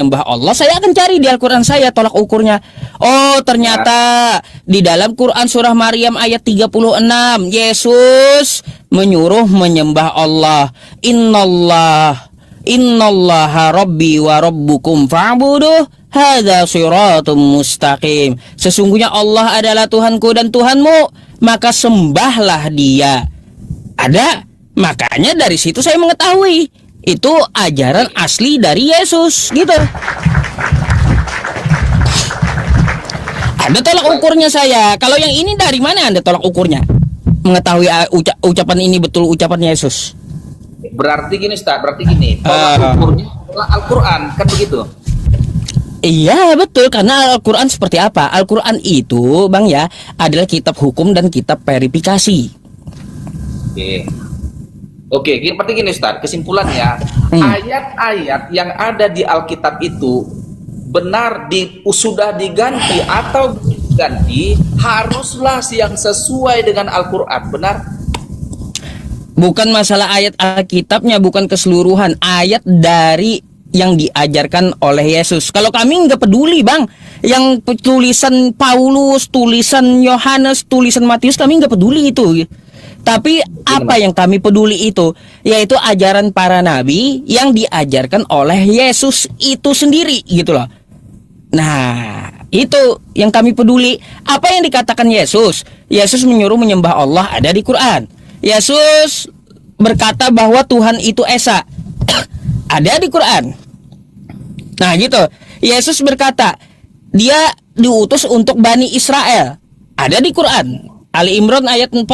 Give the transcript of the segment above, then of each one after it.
menyembah Allah, saya akan cari di Al-Quran saya tolak ukurnya. Oh, ternyata di dalam Quran surah Maryam ayat 36, Yesus menyuruh menyembah Allah. Innallaha rabbi wa rabbukum fa'buduh hadza shiratum mustaqim. Sesungguhnya Allah adalah Tuhanku dan Tuhanmu, maka sembahlah Dia. Ada, makanya dari situ saya mengetahui itu ajaran asli dari Yesus, gitu. Ada tolak ukurnya saya. Kalau yang ini dari mana Anda tolak ukurnya? Mengetahui ucapan ini betul ucapan Yesus. Berarti gini Ustaz, tolak ukurnya adalah Al-Quran, kan begitu? Iya betul, karena Al-Quran seperti apa? Al-Quran itu Bang ya adalah kitab hukum dan kitab verifikasi. Oke, seperti gini Ustaz, kesimpulannya ayat-ayat yang ada di Alkitab itu benar sudah diganti atau diganti, haruslah yang sesuai dengan Al-Quran, benar? Bukan masalah ayat Alkitabnya, bukan keseluruhan ayat dari yang diajarkan oleh Yesus. Kalau kami nggak peduli Bang, yang tulisan Paulus, tulisan Yohanes, tulisan Matius, kami nggak peduli itu. Tapi apa yang kami peduli itu, yaitu ajaran para nabi yang diajarkan oleh Yesus itu sendiri, gitu loh. Nah, itu yang kami peduli. Apa yang dikatakan Yesus? Yesus menyuruh menyembah Allah ada di Quran. Yesus berkata bahwa Tuhan itu Esa ada di Quran. Nah, gitu. Yesus berkata Dia diutus untuk Bani Israel ada di Quran. Ali Imran ayat 49,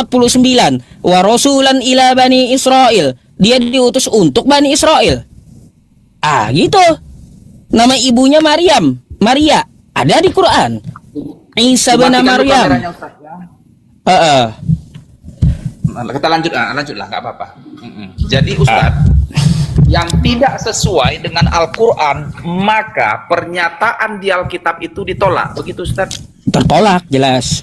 wa rasulan ila Bani Israel, Dia diutus untuk Bani Israel. Gitu. Nama ibunya Maria ada di Quran. Isa bin Maryam. Kita lanjutlah, nggak apa-apa. Jadi Ustaz, yang tidak sesuai dengan Al-Quran, maka pernyataan di Alkitab itu ditolak, begitu Ustaz? Tertolak, jelas.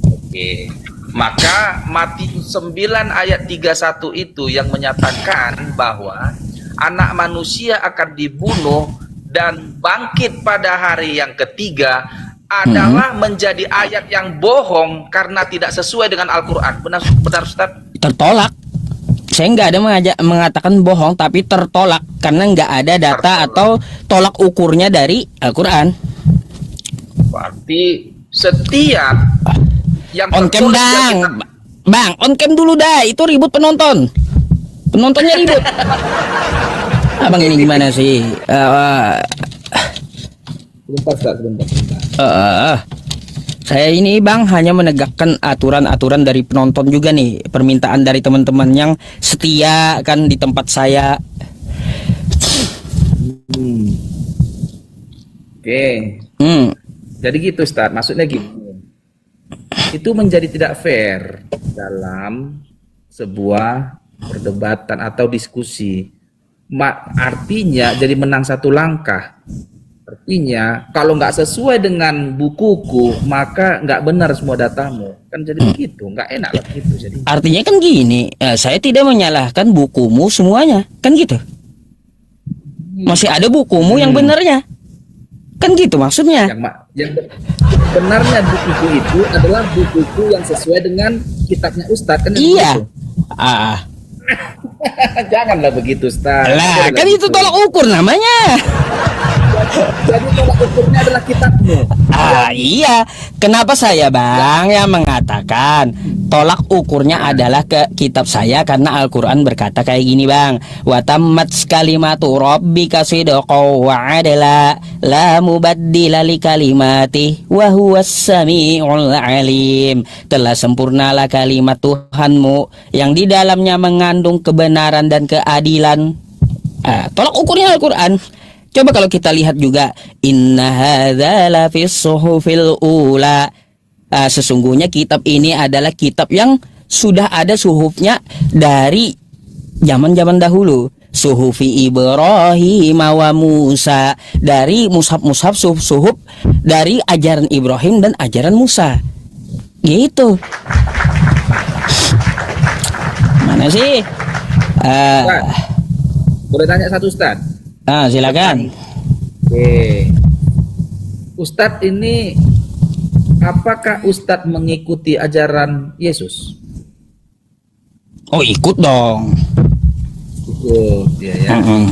Oke. Maka Matius 9 ayat 31 itu yang menyatakan bahwa anak manusia akan dibunuh dan bangkit pada hari yang ketiga adalah menjadi ayat yang bohong karena tidak sesuai dengan Al-Quran. Benar Ustaz? Tertolak. Saya nggak ada mengatakan bohong, tapi tertolak karena nggak ada data atau tolak ukurnya dari Al-Quran. Berarti setiap yang on cam Bang, on cam dulu dah, itu ribut penontonnya ribut. Abang ini gimana sih? Sebentar. Saya ini Bang hanya menegakkan aturan-aturan dari penonton juga nih, permintaan dari teman-teman yang setia kan di tempat saya. Oke. Jadi gitu Ustaz, maksudnya gitu. Itu menjadi tidak fair dalam sebuah perdebatan atau diskusi. Artinya jadi menang satu langkah. Artinya kalau nggak sesuai dengan bukuku, maka nggak benar semua datamu. Kan jadi begitu, nggak enak lah gitu. Jadi artinya kan gini, saya tidak menyalahkan bukumu semuanya, kan gitu. Masih ada bukumu yang benarnya, kan gitu maksudnya. Yang benarnya buku itu adalah buku yang sesuai dengan kitabnya Ustadz, kan? Iya. Janganlah begitu Ustaz. Lah, kan itu tolak ukur namanya. Jadi tolak ukurnya adalah kitabmu. Iya. Kenapa saya Bang yang mengatakan tolak ukurnya adalah ke kitab saya, karena Al-Quran berkata kayak gini Bang. Wa tammat kalimatu rabbika sidqan wa adla la mubaddila li kalimati wa huwas samiul alim. Telah sempurnalah kalimat Tuhanmu yang di dalamnya mengandung kebenaran dan keadilan. Tolak ukurnya Al-Quran. Coba kalau kita lihat juga, inna hadza la fis suhufil ula. Sesungguhnya kitab ini adalah kitab yang sudah ada suhufnya dari zaman-zaman dahulu. Suhufi Ibrahim wa Musa, dari mushaf-mushaf suhuf dari ajaran Ibrahim dan ajaran Musa. Gitu. Mana sih? Boleh tanya satu Ustaz? Silakan. Oke. Ustadz ini, apakah Ustadz mengikuti ajaran Yesus? Oh, ikut dong. Ikut, ya. Mm-mm.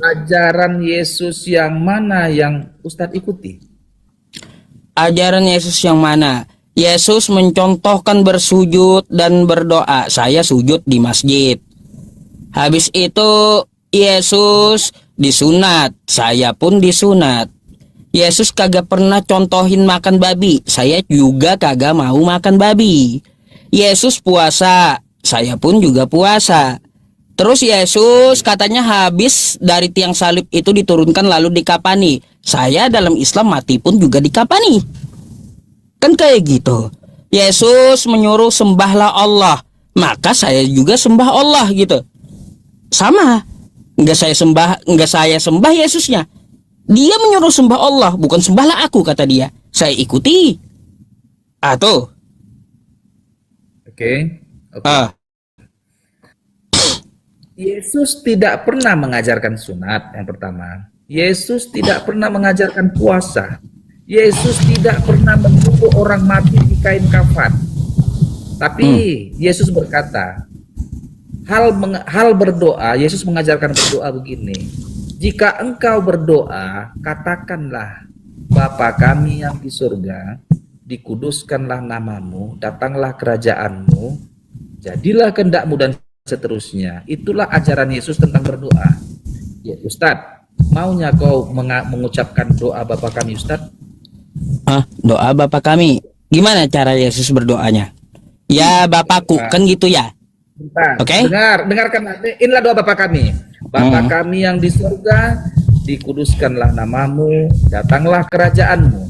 Ajaran Yesus yang mana yang Ustadz ikuti? Ajaran Yesus yang mana? Yesus mencontohkan bersujud dan berdoa. Saya sujud di masjid. Habis itu Yesus disunat. Saya pun disunat. Yesus kagak pernah contohin makan babi. Saya juga kagak mau makan babi. Yesus puasa. Saya pun juga puasa. Terus Yesus katanya habis dari tiang salib itu diturunkan lalu dikapani. Saya dalam Islam mati pun juga dikapani. Kan kayak gitu. Yesus menyuruh sembahlah Allah, maka saya juga sembah Allah gitu. Sama. Enggak saya sembah Yesusnya. Dia menyuruh sembah Allah, bukan sembahlah aku, kata dia. Saya ikuti. Tuh. Oke. Ah. Yesus tidak pernah mengajarkan sunat yang pertama. Yesus tidak pernah mengajarkan puasa. Yesus tidak pernah menyuruh orang mati di kain kafan. Tapi Yesus berkata, hal berdoa, Yesus mengajarkan berdoa begini. Jika engkau berdoa, katakanlah, Bapa kami yang di surga, dikuduskanlah namamu, datanglah kerajaanmu, jadilah kehendakmu, dan seterusnya. Itulah ajaran Yesus tentang berdoa. Ya, Ustadz, maunya kau mengucapkan doa Bapa kami, Ustadz? Doa Bapa kami. Gimana cara Yesus berdoanya? Ya Bapakku, kan gitu ya. Oke. Dengarkan, inilah doa Bapa kami. Bapa kami yang di surga, dikuduskanlah namamu, datanglah kerajaanmu,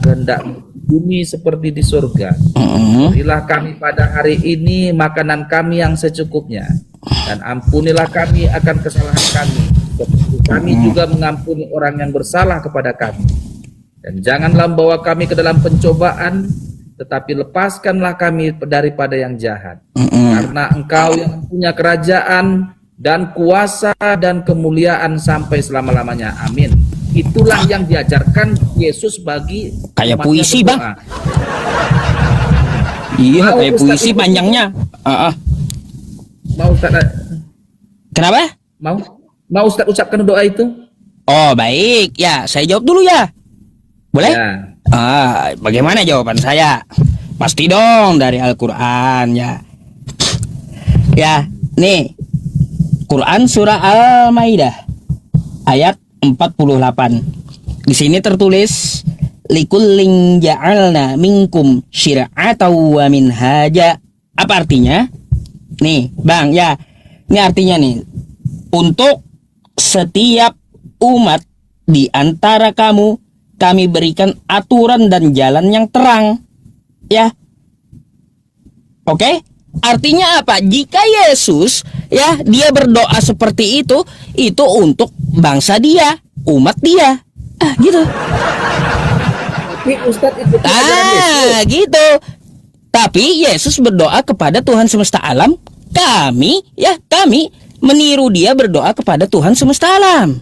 kehendakmu di bumi seperti di surga. Berilah kami pada hari ini makanan kami yang secukupnya, dan ampunilah kami akan kesalahan kami, seperti kami juga mengampuni orang yang bersalah kepada kami. Dan janganlah membawa kami ke dalam pencobaan, tetapi lepaskanlah kami daripada yang jahat. Karena Engkau yang punya kerajaan dan kuasa dan kemuliaan sampai selama-lamanya. Amin. Itulah yang diajarkan Yesus bagi kayak umatnya puisi, berdoa. Bang. Iya, Mau kayak Ustaz puisi ikut? panjangnya. Mau Ustaz, Kenapa? mau Ustaz ucapkan doa itu? Oh, baik. Ya, saya jawab dulu ya. Boleh? Ya. Bagaimana jawaban saya? Pasti dong dari Al-Quran ya. Ya, nih. Quran surah Al-Maidah ayat 48. Di sini tertulis likullin ja'alna minkum syir'atan wa minhaja. Apa artinya? Nih, Bang, ya. Ini artinya nih, untuk setiap umat di antara kamu kami berikan aturan dan jalan yang terang. Ya. Oke? Artinya apa? Jika Yesus ya dia berdoa seperti itu untuk bangsa dia, umat dia. Gitu. Tapi Ustadz ikuti ajaran Yesus. Gitu. Tapi Yesus berdoa kepada Tuhan semesta alam. Kami meniru dia berdoa kepada Tuhan semesta alam.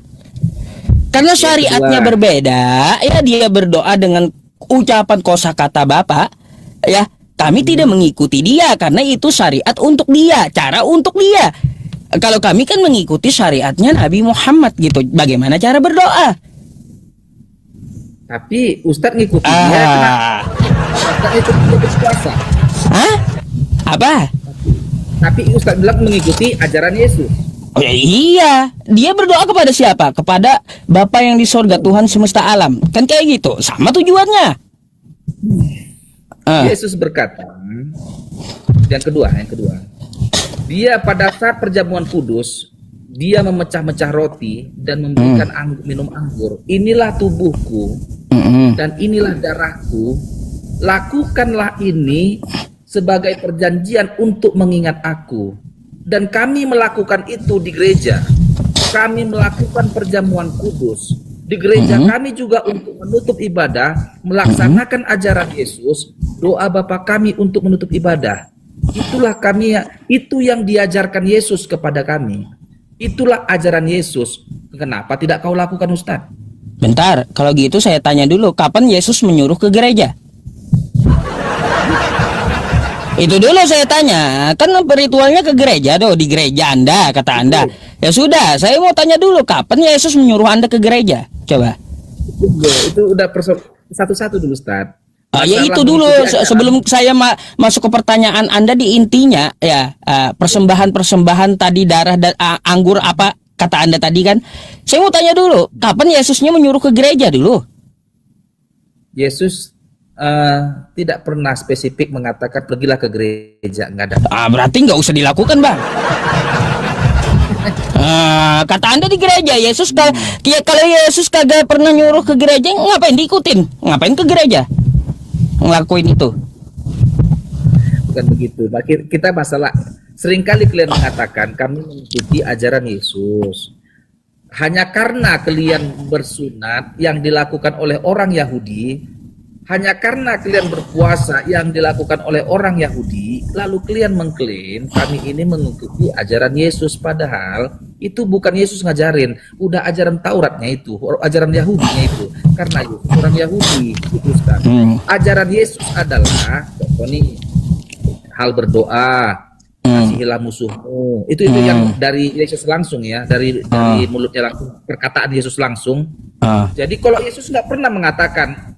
Karena syariatnya berbeda, ya dia berdoa dengan ucapan kosakata Bapa, ya kami tidak mengikuti dia karena itu syariat untuk dia, cara untuk dia. Kalau kami kan mengikuti syariatnya Nabi Muhammad gitu. Bagaimana cara berdoa? Tapi Ustadz ngikuti dia, Ustadz ikut berpuasa. Hah? Apa? Tapi Ustadz bilang mengikuti ajaran Yesus. Oh ya, iya, dia berdoa kepada siapa? Kepada Bapa yang di sorga, Tuhan semesta alam. Kan kayak gitu, sama tujuannya. Yesus berkata, yang kedua, dia pada saat perjamuan kudus, dia memecah-mecah roti dan memberikan minum anggur. Inilah tubuhku dan inilah darahku. Lakukanlah ini sebagai perjanjian untuk mengingat aku. Dan kami melakukan itu di gereja. Kami melakukan perjamuan kudus di gereja kami juga untuk menutup ibadah, melaksanakan ajaran Yesus. Doa Bapa kami untuk menutup ibadah. Itulah kami, itu yang diajarkan Yesus kepada kami. Itulah ajaran Yesus. Kenapa tidak kau lakukan, Ustadz? Bentar, kalau gitu saya tanya dulu, kapan Yesus menyuruh ke gereja? Itu dulu saya tanya, kan ritualnya ke gereja doh, di gereja Anda, kata Anda. Ya sudah, saya mau tanya dulu, kapan Yesus menyuruh Anda ke gereja? Coba. Itu udah satu-satu dulu, Ustaz. Ya Masalah itu dulu mengikuti ajaran. sebelum saya masuk ke pertanyaan Anda di intinya ya, persembahan tadi darah dan anggur apa kata Anda tadi kan. Saya mau tanya dulu, kapan Yesusnya menyuruh ke gereja dulu? Yesus tidak pernah spesifik mengatakan pergilah ke gereja, nggak ada. Berarti nggak usah dilakukan, Bang. Kata Anda di gereja, kalau Yesus kagak pernah nyuruh ke gereja, ngapain diikutin? Ngapain ke gereja? Ngelakuin itu. Bukan begitu. Kita masalah seringkali kalian mengatakan kami mengikuti ajaran Yesus. Hanya karena kalian bersunat yang dilakukan oleh orang Yahudi, hanya karena kalian berpuasa yang dilakukan oleh orang Yahudi, lalu kalian mengklaim kami ini mengikuti ajaran Yesus, padahal itu bukan Yesus ngajarin, udah ajaran Tauratnya itu, ajaran Yahudinya itu. Karena Yesus orang Yahudi, itu kan. Ajaran Yesus adalah contoh nih, hal berdoa, kasihilah musuhmu. Itu yang dari Yesus langsung ya, dari mulutnya langsung, perkataan Yesus langsung. Jadi kalau Yesus nggak pernah mengatakan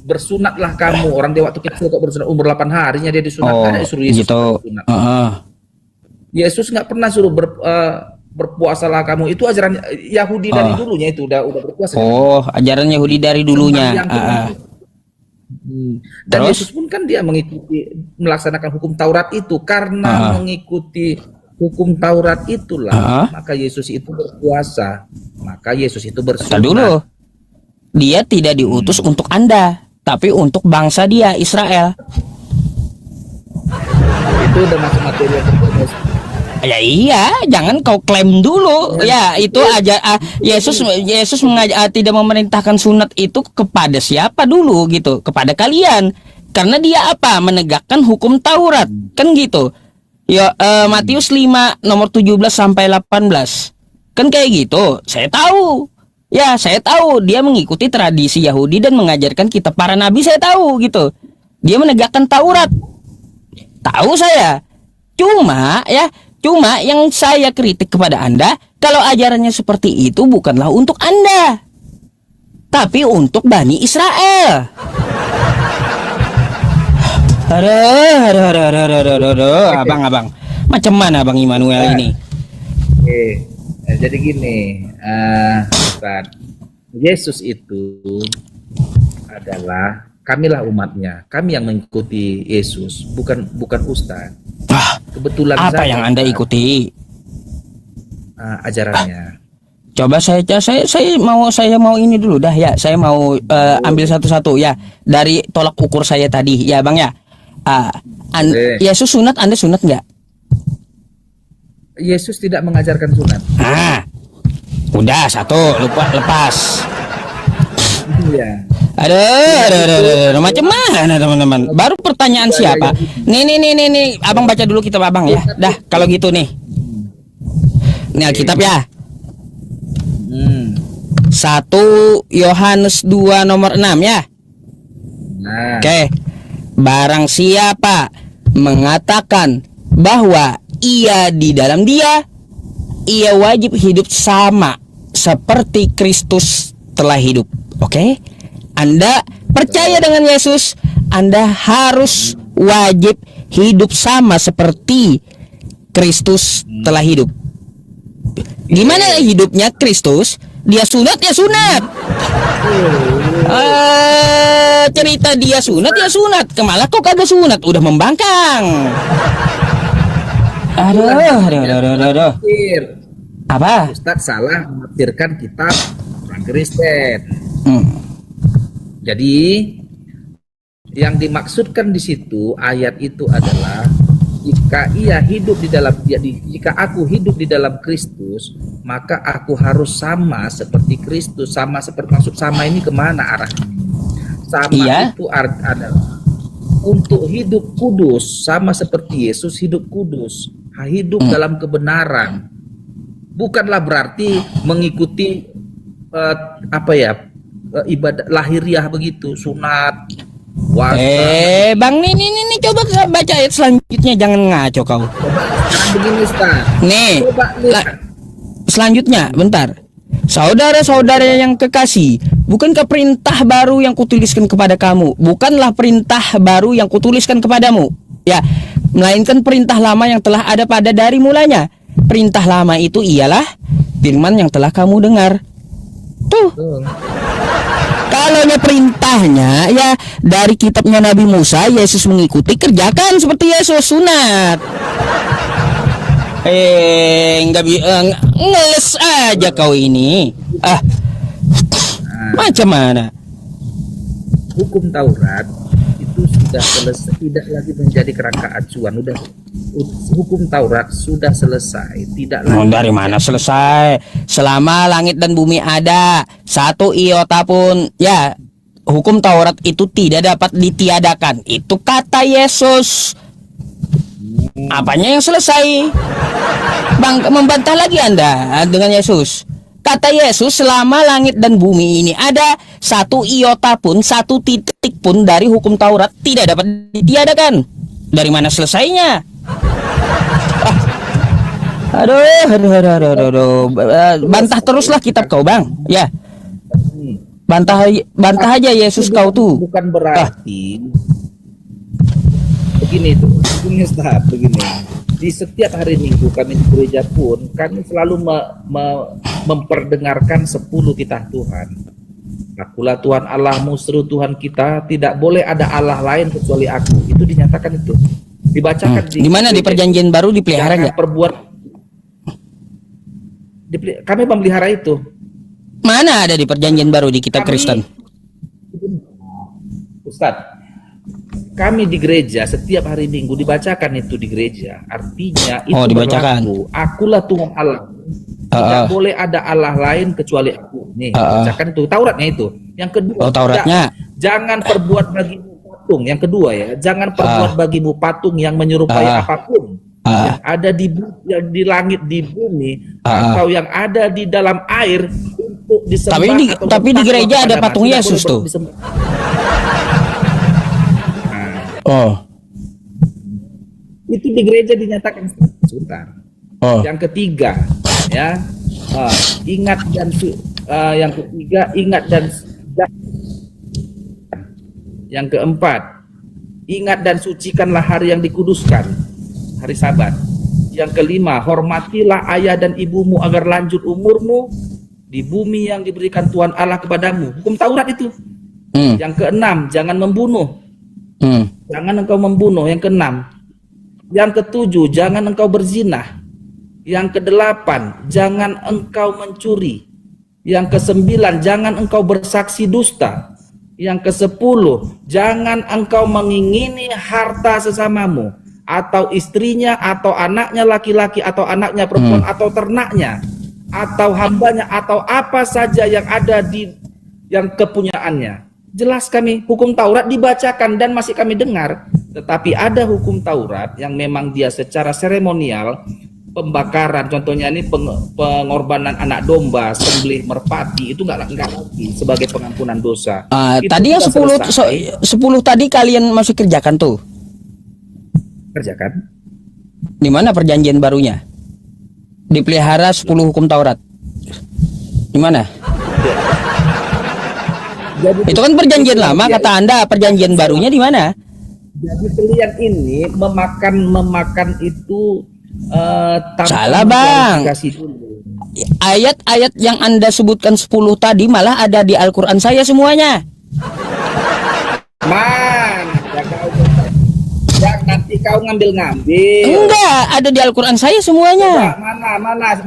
bersunatlah kamu, orang dia waktu kecil kok bersunat umur 8 harinya dia disunatkan, disuruh Yesus gitu. bersunat. Yesus nggak pernah suruh berpuasalah kamu, itu ajaran Yahudi dari dulunya, itu udah berpuasa. Ajaran Yahudi dari dulunya. Dan Terus? Yesus pun kan dia melaksanakan hukum Taurat itu, karena mengikuti hukum Taurat itulah maka Yesus itu berpuasa, maka Yesus itu bersunat. Dulu, dia tidak diutus untuk Anda, tapi untuk bangsa dia, Israel. Itu udah masuk materi yang berbeda. Ya iya, jangan kau klaim dulu. Ya itu aja. Yesus tidak memerintahkan sunat itu kepada siapa dulu gitu, kepada kalian. Karena dia apa? Menegakkan hukum Taurat, kan gitu. Ya Matius 5 nomor 17 sampai 18. Kan kayak gitu. Saya tahu. Ya, saya tahu dia mengikuti tradisi Yahudi dan mengajarkan kitab para nabi, saya tahu gitu. Dia menegakkan Taurat. Tahu saya. Cuma yang saya kritik kepada Anda, kalau ajarannya seperti itu bukanlah untuk Anda, tapi untuk Bani Israel. Aduh, abang. Macam mana Bang Immanuel ini? Jadi gini, Ustaz, Yesus itu adalah kamilah umatnya, kami yang mengikuti Yesus, bukan Ustaz. Kebetulan apa yang Anda ikuti? Ajarannya. Coba saya mau ini dulu dah ya. Saya mau ambil satu-satu ya dari tolak ukur saya tadi ya Bang ya. Yesus sunat, Anda sunat nggak? Yesus tidak mengajarkan sunat. Udah satu lepas. Iya. Aduh, macam mana teman-teman? Baru pertanyaan siapa? Nih, abang baca dulu kitab abang ya. Dah, kalau gitu nih. Ini Alkitab ya. 1 Yohanes 2 nomor 6 ya. Oke. Barang siapa mengatakan bahwa ia di dalam dia, ia wajib hidup sama seperti Kristus telah hidup. Oke? Anda percaya dengan Yesus, Anda harus wajib hidup sama seperti Kristus telah hidup. Gimana hidupnya Kristus? Dia sunat, ya sunat. Cerita dia sunat, ya sunat. Kemalah kok kagak sunat, udah membangkang. Aduh. Apa? Ustadz salah menafsirkan kitab orang Kristen. Jadi yang dimaksudkan di situ ayat itu adalah jika ia hidup di dalam jika aku hidup di dalam Kristus, maka aku harus sama seperti Kristus. Sama seperti, maksud sama ini kemana arahnya? Sama itu adalah untuk hidup kudus, sama seperti Yesus hidup kudus, hidup dalam kebenaran. Bukanlah berarti mengikuti ibadah lahiriah begitu, sunat, puasa. Bang, nih, coba baca ayat selanjutnya, jangan ngaco kau. Sekarang begini Ustaz. Nih, Coba lihat. selanjutnya, bentar. Saudara-saudara yang kekasih, bukankah perintah baru yang kutuliskan kepada kamu? Bukanlah perintah baru yang kutuliskan kepadamu, ya, melainkan perintah lama yang telah ada pada dari mulanya. Perintah lama itu ialah firman yang telah kamu dengar. Tuh. Kalaunya perintahnya ya dari kitabnya Nabi Musa, Yesus mengikuti, kerjakan seperti Yesus, sunat. Ngeles aja kau ini. Macam mana? Hukum Taurat itu sudah selesai, tidak lagi menjadi kerangka acuan. Hukum Taurat sudah selesai, tidak lagi. Dari mana selesai? Selama langit dan bumi ada, satu iota pun, ya, hukum Taurat itu tidak dapat ditiadakan. Itu kata Yesus. Apanya yang selesai? Bang, membantah lagi Anda dengan Yesus. Kata Yesus, selama langit dan bumi ini ada, satu iota pun, satu titik pun dari hukum Taurat tidak dapat ditiadakan. Dari mana selesainya? Aduh. Bantah teruslah kitab kau, Bang. Ya. Bantah aja Yesus kau tuh. Bukan berarti begini tuh, begini. Di setiap hari Minggu kami di gereja pun kami selalu memperdengarkan 10 titah Tuhan. Akulah Tuhan Allahmu, seru Tuhan kita, tidak boleh ada Allah lain kecuali aku. Itu dinyatakan itu. Dibacakan di mana di perjanjian baru dipelihara nggak? Kami memelihara itu. Mana ada di perjanjian baru di kitab Kristen? Ustadz, kami di gereja setiap hari Minggu dibacakan itu di gereja. Artinya itu dibacakan. berlaku. Akulah Tuhan Allah. Tidak boleh ada Allah lain kecuali aku. Nih, bacakan itu Tauratnya itu. Yang kedua, Tauratnya. Jangan perbuat bagimu patung. Yang kedua ya, jangan perbuat bagimu patung yang menyerupai apapun yang ada di langit, di bumi, atau yang ada di dalam air untuk disembah. Tapi di gereja ada patung Yesus tuh. Itu di gereja dinyatakan. Sebentar. Yang ketiga, ya, ingat dan yang ketiga ingat dan yang keempat, ingat dan sucikanlah hari yang dikuduskan, hari Sabat. Yang kelima, hormatilah ayah dan ibumu agar lanjut umurmu di bumi yang diberikan Tuhan Allah kepadamu. Hukum Taurat itu. Yang keenam, jangan membunuh. Jangan engkau membunuh. Yang keenam. Yang ketujuh, jangan engkau berzina. Yang kedelapan, jangan engkau mencuri. Yang kesembilan, jangan engkau bersaksi dusta. Yang kesepuluh, jangan engkau mengingini harta sesamamu, atau istrinya, atau anaknya laki-laki, atau anaknya perempuan, atau ternaknya, atau hambanya, atau apa saja yang ada di yang kepunyaannya. Jelas kami, hukum Taurat dibacakan dan masih kami dengar. Tetapi ada hukum Taurat yang memang dia secara seremonial, pembakaran, contohnya ini pengorbanan anak domba, sembelih merpati, itu nggak lagi sebagai pengampunan dosa. Tadi yang 10 tadi kalian masih kerjakan tuh. Kerjakan. Di mana perjanjian barunya? Dipelihara 10 hukum Taurat. Di mana? Jadi, itu kan perjanjian lama, kata Anda. Perjanjian barunya di mana? Jadi kalian ini memakan itu salah, Bang. Ayat-ayat yang Anda sebutkan 10 tadi malah ada di Al-Quran saya semuanya. Nanti kau ngambil. Enggak, ada di Al-Quran saya semuanya. Mana?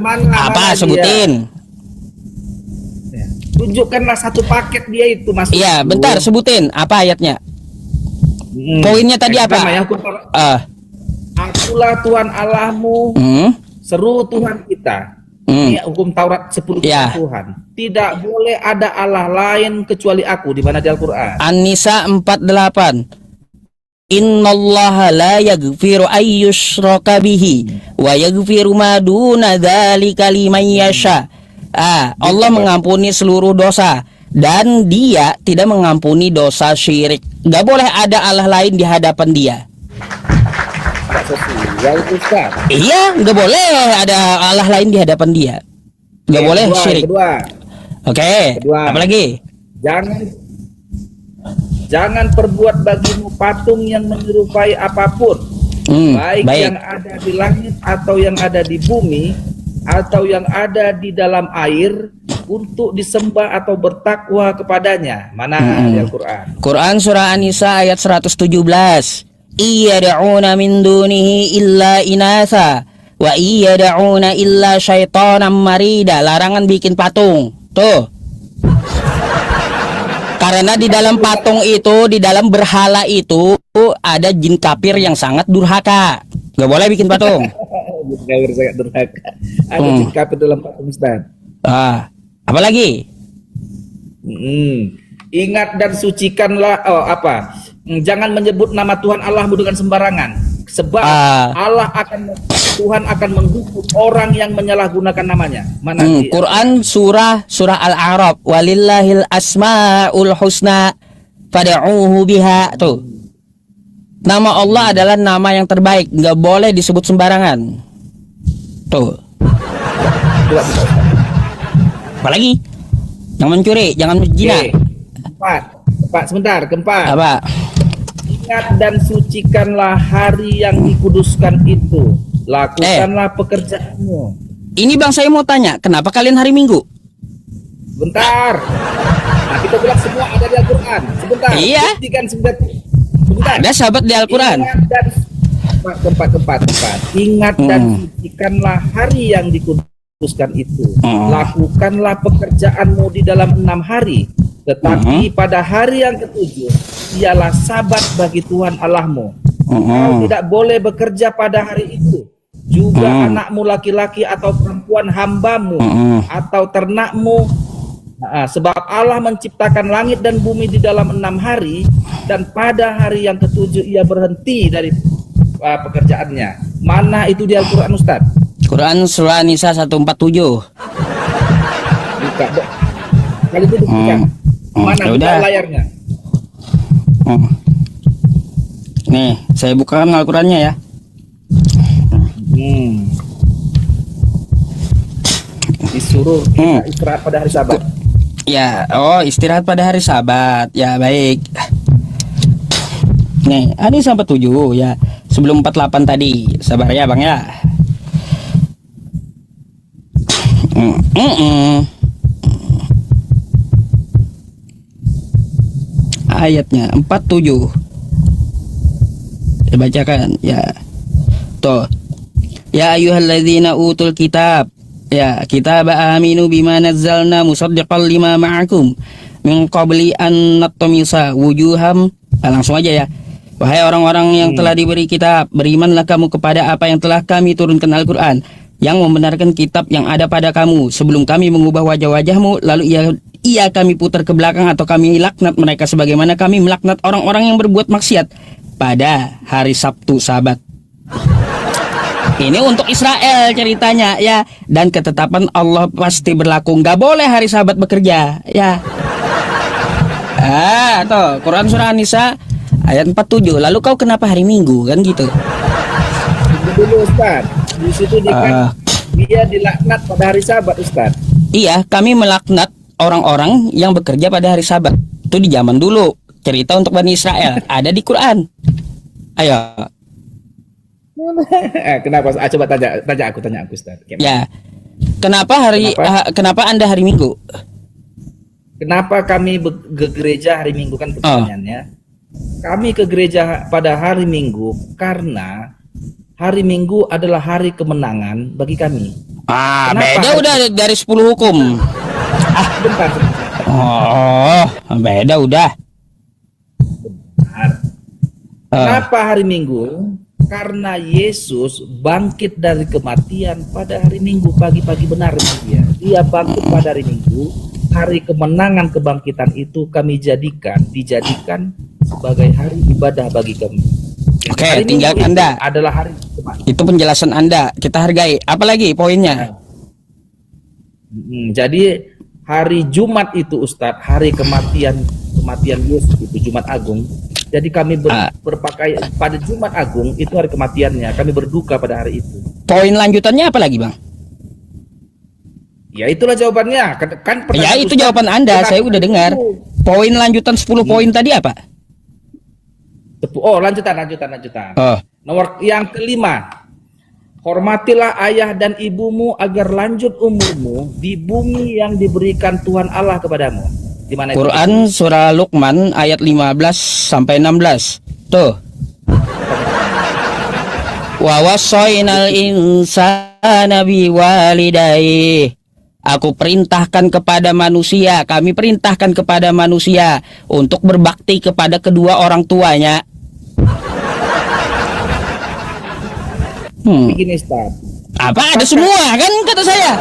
Apa sebutin? Tunjukkanlah satu paket dia itu, Mas. Iya, bentar, sebutin apa ayatnya. Poinnya tadi apa? Akulah Tuhan Allahmu, seru Tuhan kita. Ini hukum Taurat 10 Tuhan. Tidak boleh ada Allah lain kecuali aku. Di mana di Al-Quran? An-Nisa 48. Innallaha la yaghfiru ayyushraka bihi wa yaghfiru ma duna dzalika liman yasha. Allah mengampuni seluruh dosa, dan dia tidak mengampuni dosa syirik. Gak boleh ada Allah lain di hadapan dia. Tak sesuai itu Ustaz. Iya, gak boleh ada Allah lain di hadapan dia. Gak boleh syirik. Oke, apalagi? Jangan perbuat bagimu patung yang menyerupai apapun, baik yang ada di langit atau yang ada di bumi atau yang ada di dalam air, untuk disembah atau bertakwa kepadanya. Mana di Al-Quran? Quran surah An-Nisa ayat 117. Iyad'una min dunihi illa inatha wa iyad'una illa syaitanan marida. Larangan bikin patung. Tuh. Karena di dalam patung itu, di dalam berhala itu ada jin kafir yang sangat durhaka. Gak boleh bikin patung. Jin kafir sangat durhaka. Ada jin kafir dalam patung, Ustaz. Apalagi? Ingat dan sucikanlah jangan menyebut nama Tuhan Allahmu dengan sembarangan, sebab Tuhan akan menghukum orang yang menyalahgunakan namanya. Mana Quran surah Al-A'raf, walillahil asmaul husna fad'uhu biha. Tuh. Nama Allah adalah nama yang terbaik, nggak boleh disebut sembarangan. Tuh. Apalagi? Jangan mencuri, jangan berzina. Keempat. Apa? Ingat dan sucikanlah hari yang dikuduskan itu. Lakukanlah pekerjaanmu. Ini Bang, saya mau tanya, kenapa kalian hari Minggu? Bentar. Nah, kita bilang semua ada di Al-Quran. Sebentar. Iya. Sebentar. Ada sahabat di Al-Quran. Keempat. Ingat dan sucikanlah hari yang dikuduskan itu. Lakukanlah pekerjaanmu di dalam 6 hari. Tetapi pada hari yang ketujuh, ialah sabat bagi Tuhan Allahmu. Kau tidak boleh bekerja pada hari itu. Juga anakmu laki-laki atau perempuan hambamu atau ternakmu. Sebab Allah menciptakan langit dan bumi di dalam 6 hari. Dan pada hari yang ketujuh ia berhenti dari pekerjaannya. Mana itu di Al-Quran, Ustaz? Quran surah Nisa 147. Buka, kali itu bukan. Mana buka layarnya? Nih, saya bukakan Al-Qurannya ya. Disuruh kita istirahat pada hari Sabat. Ya, istirahat pada hari Sabat. Ya, baik. Nih, ini sampai 7 ya. Sebelum 48 tadi. Sabar ya, Bang ya. Ayatnya 47. Dibacakan ya. Tuh. Ya ayyuhalladzina utul kitab. Ya, kitab aminu bima nazzalna musaddiqan lima ma'akum min qabli an natmisa wujuham. Langsung aja ya. Wahai orang-orang yang telah diberi kitab, berimanlah kamu kepada apa yang telah kami turunkan Al-Quran, yang membenarkan kitab yang ada pada kamu sebelum kami mengubah wajah-wajahmu, lalu ia kami putar ke belakang atau kami laknat mereka sebagaimana kami melaknat orang-orang yang berbuat maksiat pada hari Sabtu Sabat. Ini untuk Israel ceritanya ya. Dan ketetapan Allah pasti berlaku, nggak boleh hari Sabat bekerja ya. Tuh Quran surah An-Nisa ayat 47. Lalu kau kenapa hari Minggu kan gitu? Dulu Ustaz, di situ dia dilaknat pada hari Sabat, Ustaz. Iya, kami melaknat orang-orang yang bekerja pada hari Sabat. Itu di zaman dulu. Cerita untuk Bani Israel ada di Quran. Ayo. Kenapa? Coba tanya aku Ustaz. Ya. Kenapa Anda hari Minggu? Kenapa kami ke gereja hari Minggu kan pertanyaannya? Kami ke gereja pada hari Minggu karena hari Minggu adalah hari kemenangan bagi kami. Beda udah dari 10 hukum. Bentar. Beda udah. Benar. Kenapa hari Minggu? Karena Yesus bangkit dari kematian pada hari Minggu pagi-pagi, benar dia. Dia bangkit pada hari Minggu. Hari kemenangan kebangkitan itu kami dijadikan sebagai hari ibadah bagi kami. Oke, tinggal Anda. Adalah hari kematian. Itu penjelasan Anda, kita hargai. Apalagi poinnya? Jadi hari Jumat itu Ustadz, hari kematian Yesus itu Jumat Agung. Jadi kami berpakaian pada Jumat Agung itu hari kematiannya. Kami berduka pada hari itu. Poin lanjutannya apa lagi, Bang? Ya itulah jawabannya. Kan Ya itu Ustadz, jawaban Anda, saya udah dengar. Poin lanjutan 10 poin tadi apa? Oh, lanjutan. Oh. Nomor yang kelima. Hormatilah ayah dan ibumu agar lanjut umurmu di bumi yang diberikan Tuhan Allah kepadamu. Di mana itu? Quran surah Luqman ayat 15 sampai 16. Tuh. Wa wassaynal insana biwalidayhi. Aku perintahkan kepada manusia, kami perintahkan kepada manusia untuk berbakti kepada kedua orang tuanya. Begini Ustaz. Apa ada semua kan kata saya.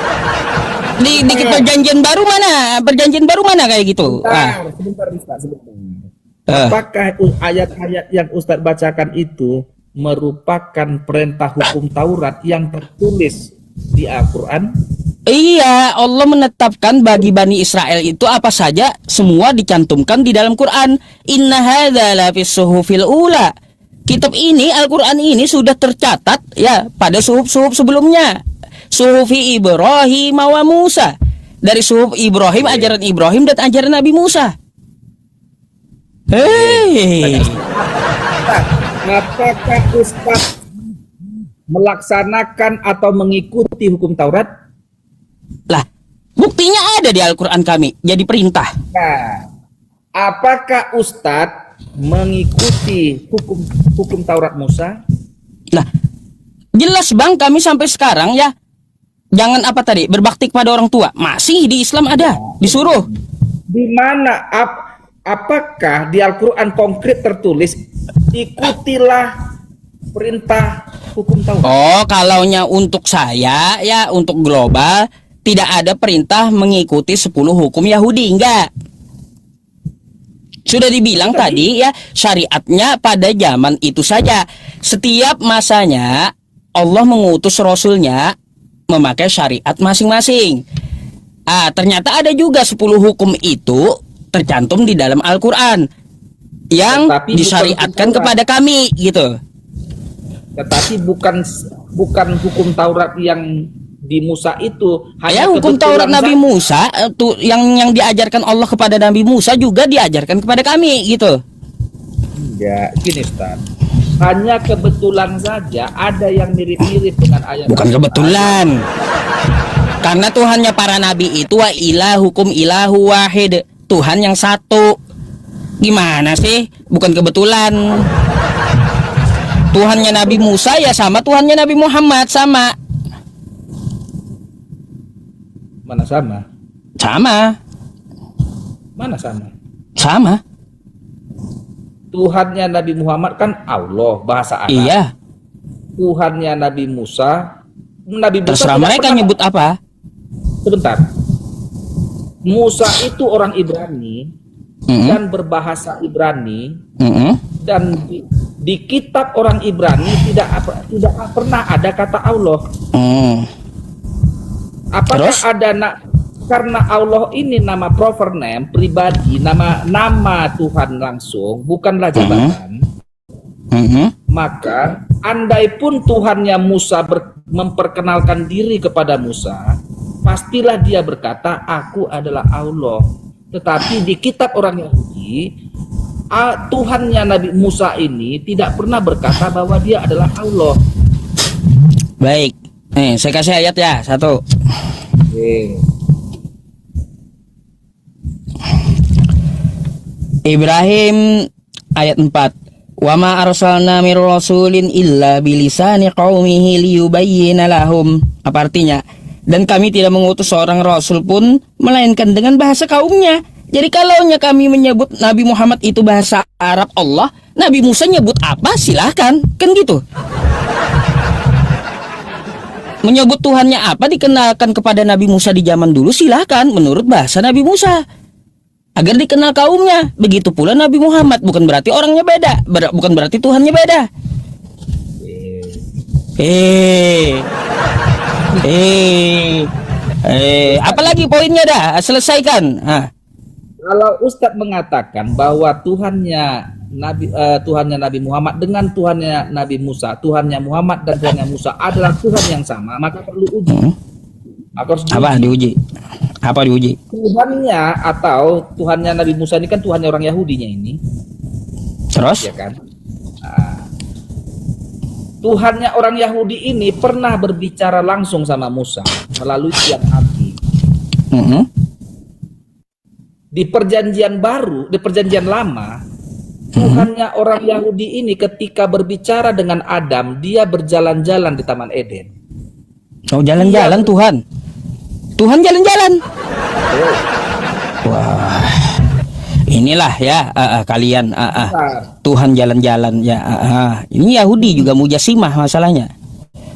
Di perjanjian baru mana? Perjanjian baru mana kayak gitu? Sebentar Ustaz, sebentar. Apakah ayat-ayat yang Ustaz bacakan itu merupakan perintah hukum Taurat yang tertulis di Al-Quran? Iya, Allah menetapkan bagi Bani Israel itu apa saja, semua dicantumkan di dalam Quran. Inna hadza la fis suhufil ula. Kitab ini, Al-Quran ini sudah tercatat ya pada suhuf-suhuf sebelumnya. Suhufi Ibrahim wa Musa. Dari suhuf Ibrahim, ajaran Ibrahim dan ajaran Nabi Musa. Hei. Apakah Ustaz melaksanakan atau mengikuti hukum Taurat? Lah, buktinya ada di Al-Quran kami, jadi perintah. Nah, apakah Ustadz mengikuti hukum Taurat Musa? Lah, jelas Bang, kami sampai sekarang ya, jangan apa tadi, berbakti kepada orang tua. Masih di Islam ada, disuruh. Di mana, apakah di Al-Quran konkret tertulis, ikutilah perintah hukum Taurat? Oh, kalaunya untuk saya, ya untuk global, tidak ada perintah mengikuti 10 hukum Yahudi, enggak. Sudah dibilang tadi ya, syariatnya pada zaman itu saja. Setiap masanya Allah mengutus Rasulnya memakai syariat masing-masing. Ternyata ada juga 10 hukum itu tercantum di dalam Al-Quran yang disyariatkan kepada kami gitu. Tetapi bukan hukum Taurat yang di Musa itu, hanya hukum Taurat Nabi Musa tuh yang diajarkan Allah kepada Nabi Musa juga diajarkan kepada kami gitu. Ya, gini Ustaz. Hanya kebetulan saja ada yang mirip-mirip dengan ayat. Bukan kebetulan. Karena Tuhannya para nabi itu wa ilahukum ilahu wahid. Tuhan yang satu. Gimana sih? Bukan kebetulan. Tuhannya Nabi Musa ya sama Tuhannya Nabi Muhammad sama. Mana sama? Sama. Mana sama? Sama. Tuhannya Nabi Muhammad kan Allah, bahasa Arab. Iya. Tuhannya Nabi Musa terserah mereka nyebut apa. Sebentar. Musa itu orang Ibrani dan berbahasa Ibrani dan di kitab orang Ibrani tidak pernah ada kata Allah. Apakah terus? Karena Allah ini nama proper name, pribadi, nama Tuhan langsung, bukanlah jabatan. Maka andai pun Tuhannya Musa memperkenalkan diri kepada Musa, pastilah dia berkata, aku adalah Allah. Tetapi di kitab orang Yahudi, Tuhannya Nabi Musa ini tidak pernah berkata bahwa dia adalah Allah. Baik. Nih, saya kasih ayat ya, satu. Ibrahim ayat 4. Wa ma arsalna mir rasulin illa bilisani qaumihi liyubayyina lahum. Apa artinya? Dan kami tidak mengutus seorang rasul pun melainkan dengan bahasa kaumnya. Jadi kalaunya kami menyebut Nabi Muhammad itu bahasa Arab Allah, Nabi Musa nyebut apa? Silahkan, kan gitu. Menyebut Tuhannya apa dikenalkan kepada Nabi Musa di zaman dulu, silahkan menurut bahasa Nabi Musa agar dikenal kaumnya. Begitu pula Nabi Muhammad, bukan berarti orangnya beda, bukan berarti Tuhannya beda. Apalagi poinnya dah, selesaikan. Kalau Ustadz mengatakan bahwa Tuhannya Nabi Muhammad dengan Tuhannya Nabi Musa, Tuhannya Muhammad dan Tuhannya Musa adalah Tuhan yang sama, maka perlu uji. Maka harus diuji. Apa diuji? Tuhannya atau Tuhannya Nabi Musa ini kan Tuhannya orang Yahudinya ini, Terus? ya kan? Nah, Tuhannya orang Yahudi ini pernah berbicara langsung sama Musa melalui tiang api. Di perjanjian baru, di perjanjian lama, Tuhannya orang Yahudi ini ketika berbicara dengan Adam, dia berjalan-jalan di Taman Eden. Oh, jalan-jalan Tuhan. Tuhan jalan-jalan. Wah. Inilah ya kalian Tuhan jalan-jalan ya. Ini Yahudi juga mujasimah masalahnya.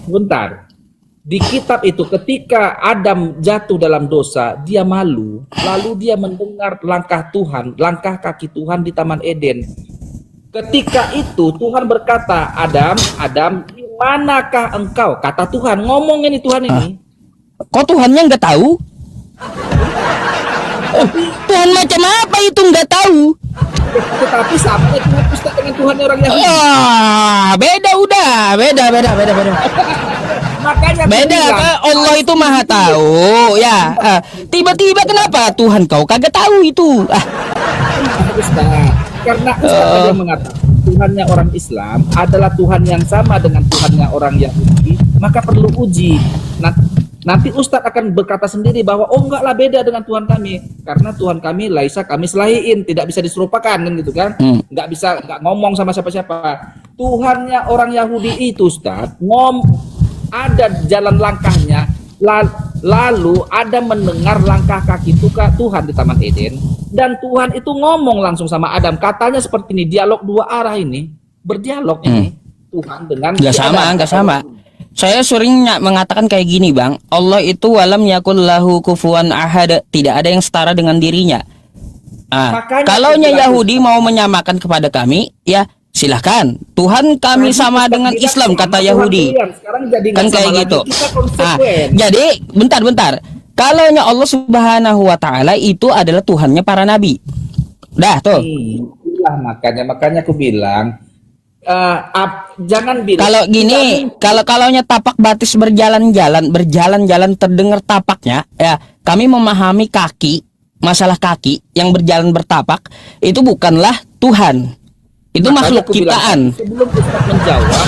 Bentar. Di kitab itu ketika Adam jatuh dalam dosa, dia malu, lalu dia mendengar langkah Tuhan, langkah kaki Tuhan di Taman Eden. Ketika itu Tuhan berkata, Adam, di manakah engkau? Kata Tuhan, ngomong ini Tuhan ini. Kok Tuhannya nggak tahu? Tuhan macam apa itu nggak tahu? Tetapi sama Tuhan Ustaz dengan Tuhan orang Yahudi. Beda udah, beda. Makanya Beda, Allah itu maha tahu ya. Tiba-tiba kenapa Tuhan kau kagak tahu itu? Ustaz, karena Ustaz yang mengatakan Tuhannya orang Islam adalah Tuhan yang sama dengan Tuhannya orang Yahudi, maka perlu uji. Nanti Ustadz akan berkata sendiri bahwa oh enggaklah beda dengan Tuhan kami, karena Tuhan kami laisa kami selain, tidak bisa diserupakan kan gitu kan, nggak ngomong sama siapa-siapa. Tuhannya orang Yahudi itu Ustadz ada jalan langkahnya, lalu ada mendengar langkah kaki Tuhan di Taman Eden, dan Tuhan itu ngomong langsung sama Adam, katanya seperti ini, dialog dua arah ini, berdialog ini Tuhan dengan nggak sama. Saya sering mengatakan kayak gini Bang, Allah itu walam yakul lahu kufuwan ahad, tidak ada yang setara dengan dirinya. Kalaunya Yahudi mau menyamakan kepada kami, ya silahkan. Tuhan kami sama dengan Islam kata Yahudi. Kan kayak gitu. Jadi bentar. Kalaunya Allah Subhanahu wa taala itu adalah Tuhannya para nabi. Dah tuh. Itulah makanya aku bilang jangan bilang kalau gini, kalaunya tapak batis berjalan-jalan terdengar tapaknya, ya kami memahami masalah kaki yang berjalan bertapak itu bukanlah Tuhan, itu makhluk ciptaan. Sebelum Ustaz menjawab,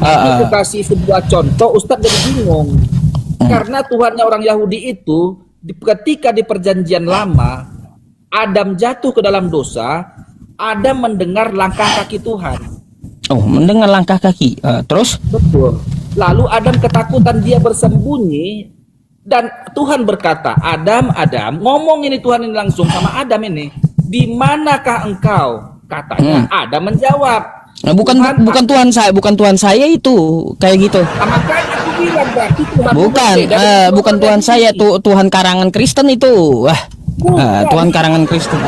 aku kasih sebuah contoh, Ustaz jadi bingung karena Tuhannya orang Yahudi itu ketika di perjanjian lama Adam jatuh ke dalam dosa, Adam mendengar langkah kaki Tuhan. Oh, mendengar langkah kaki. Terus? Betul. Lalu Adam ketakutan, dia bersembunyi, dan Tuhan berkata, Adam, ngomong ini Tuhan ini langsung sama Adam ini. Di manakah engkau? Katanya. Adam menjawab. Bukan Tuhan saya itu kayak gitu. Makanya aku bilang berarti Tuhan bukan Tuhan saya, Tuhan karangan Kristen itu. Tuhan karangan Kristen.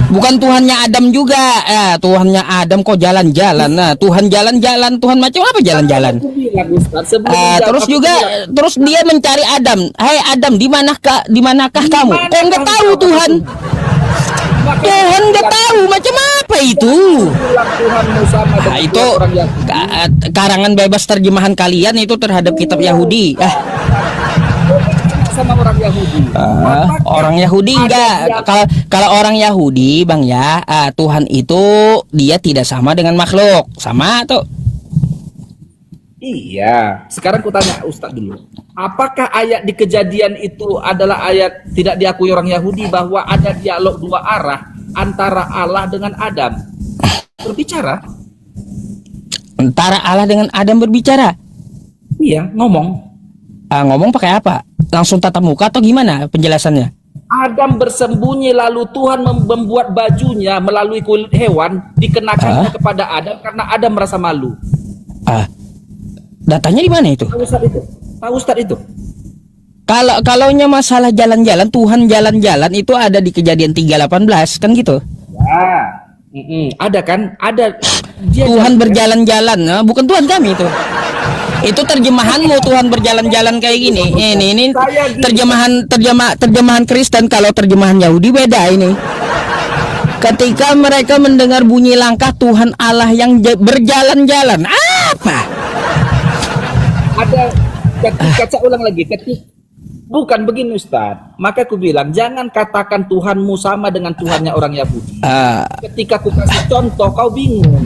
Bukan Tuhannya Adam juga, Tuhannya Adam kok jalan-jalan. Nah, Tuhan jalan-jalan, Tuhan macam apa jalan-jalan? Terus dia mencari Adam. Hai Adam, di manakah kamu? Kok nggak tahu Tuhan? Tuhan nggak tahu macam apa itu? Itu karangan bebas terjemahan kalian itu terhadap kitab Yahudi. Sama orang Yahudi. Orang Yahudi enggak. Kalau orang Yahudi Bang ya, Tuhan itu dia tidak sama dengan makhluk. Sama tuh. Iya. Sekarang ku tanya Ustadz dulu. Apakah ayat di Kejadian itu adalah ayat tidak diakui orang Yahudi bahwa ada dialog dua arah antara Allah dengan Adam? Berbicara. Antara Allah dengan Adam berbicara? Iya, ngomong. Ngomong pakai apa? Langsung tatap muka atau gimana penjelasannya? Adam bersembunyi lalu Tuhan membuat bajunya melalui kulit hewan dikenakannya kepada Adam karena Adam merasa malu. Datanya di mana itu? Tahu Ustadz itu? Kalaunya masalah jalan-jalan, Tuhan jalan-jalan itu ada di Kejadian 3:18 kan gitu? Ya. Ada kan? Ada. Tuhan berjalan-jalan, bukan Tuhan kami itu. Itu terjemahanmu Tuhan berjalan-jalan kayak gini. Ini Saya gini. terjemahan Kristen. Kalau terjemahan Yahudi beda ini. Ketika mereka mendengar bunyi langkah Tuhan Allah yang berjalan-jalan, apa? Ada ketika saya ulang lagi, bukan begini Ustaz. Maka aku bilang jangan katakan Tuhanmu sama dengan Tuhannya orang Yahudi. Ketika aku kasih contoh kau bingung.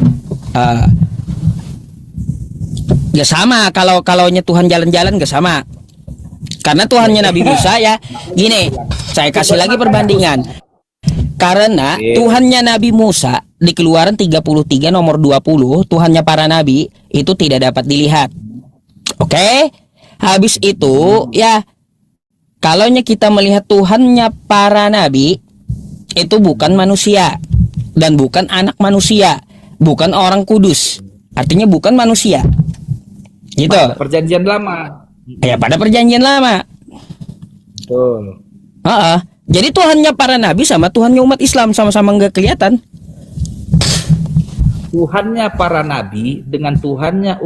Gak sama kalaunya Tuhan jalan-jalan gak sama. Karena Tuhannya Nabi Musa ya. Gini, saya kasih lagi perbandingan. Karena Tuhannya Nabi Musa di Keluaran 33 nomor 20, Tuhannya para nabi itu tidak dapat dilihat. Oke? Habis itu ya, kalaunya kita melihat Tuhannya para nabi itu bukan manusia dan bukan anak manusia, bukan orang kudus. Artinya bukan manusia. Gitu. Perjanjian lama. Ya pada perjanjian lama. Betul. Jadi Tuhannya para nabi sama Tuhannya umat Islam sama-sama nggak kelihatan. Tuhannya para nabi dengan Tuhannya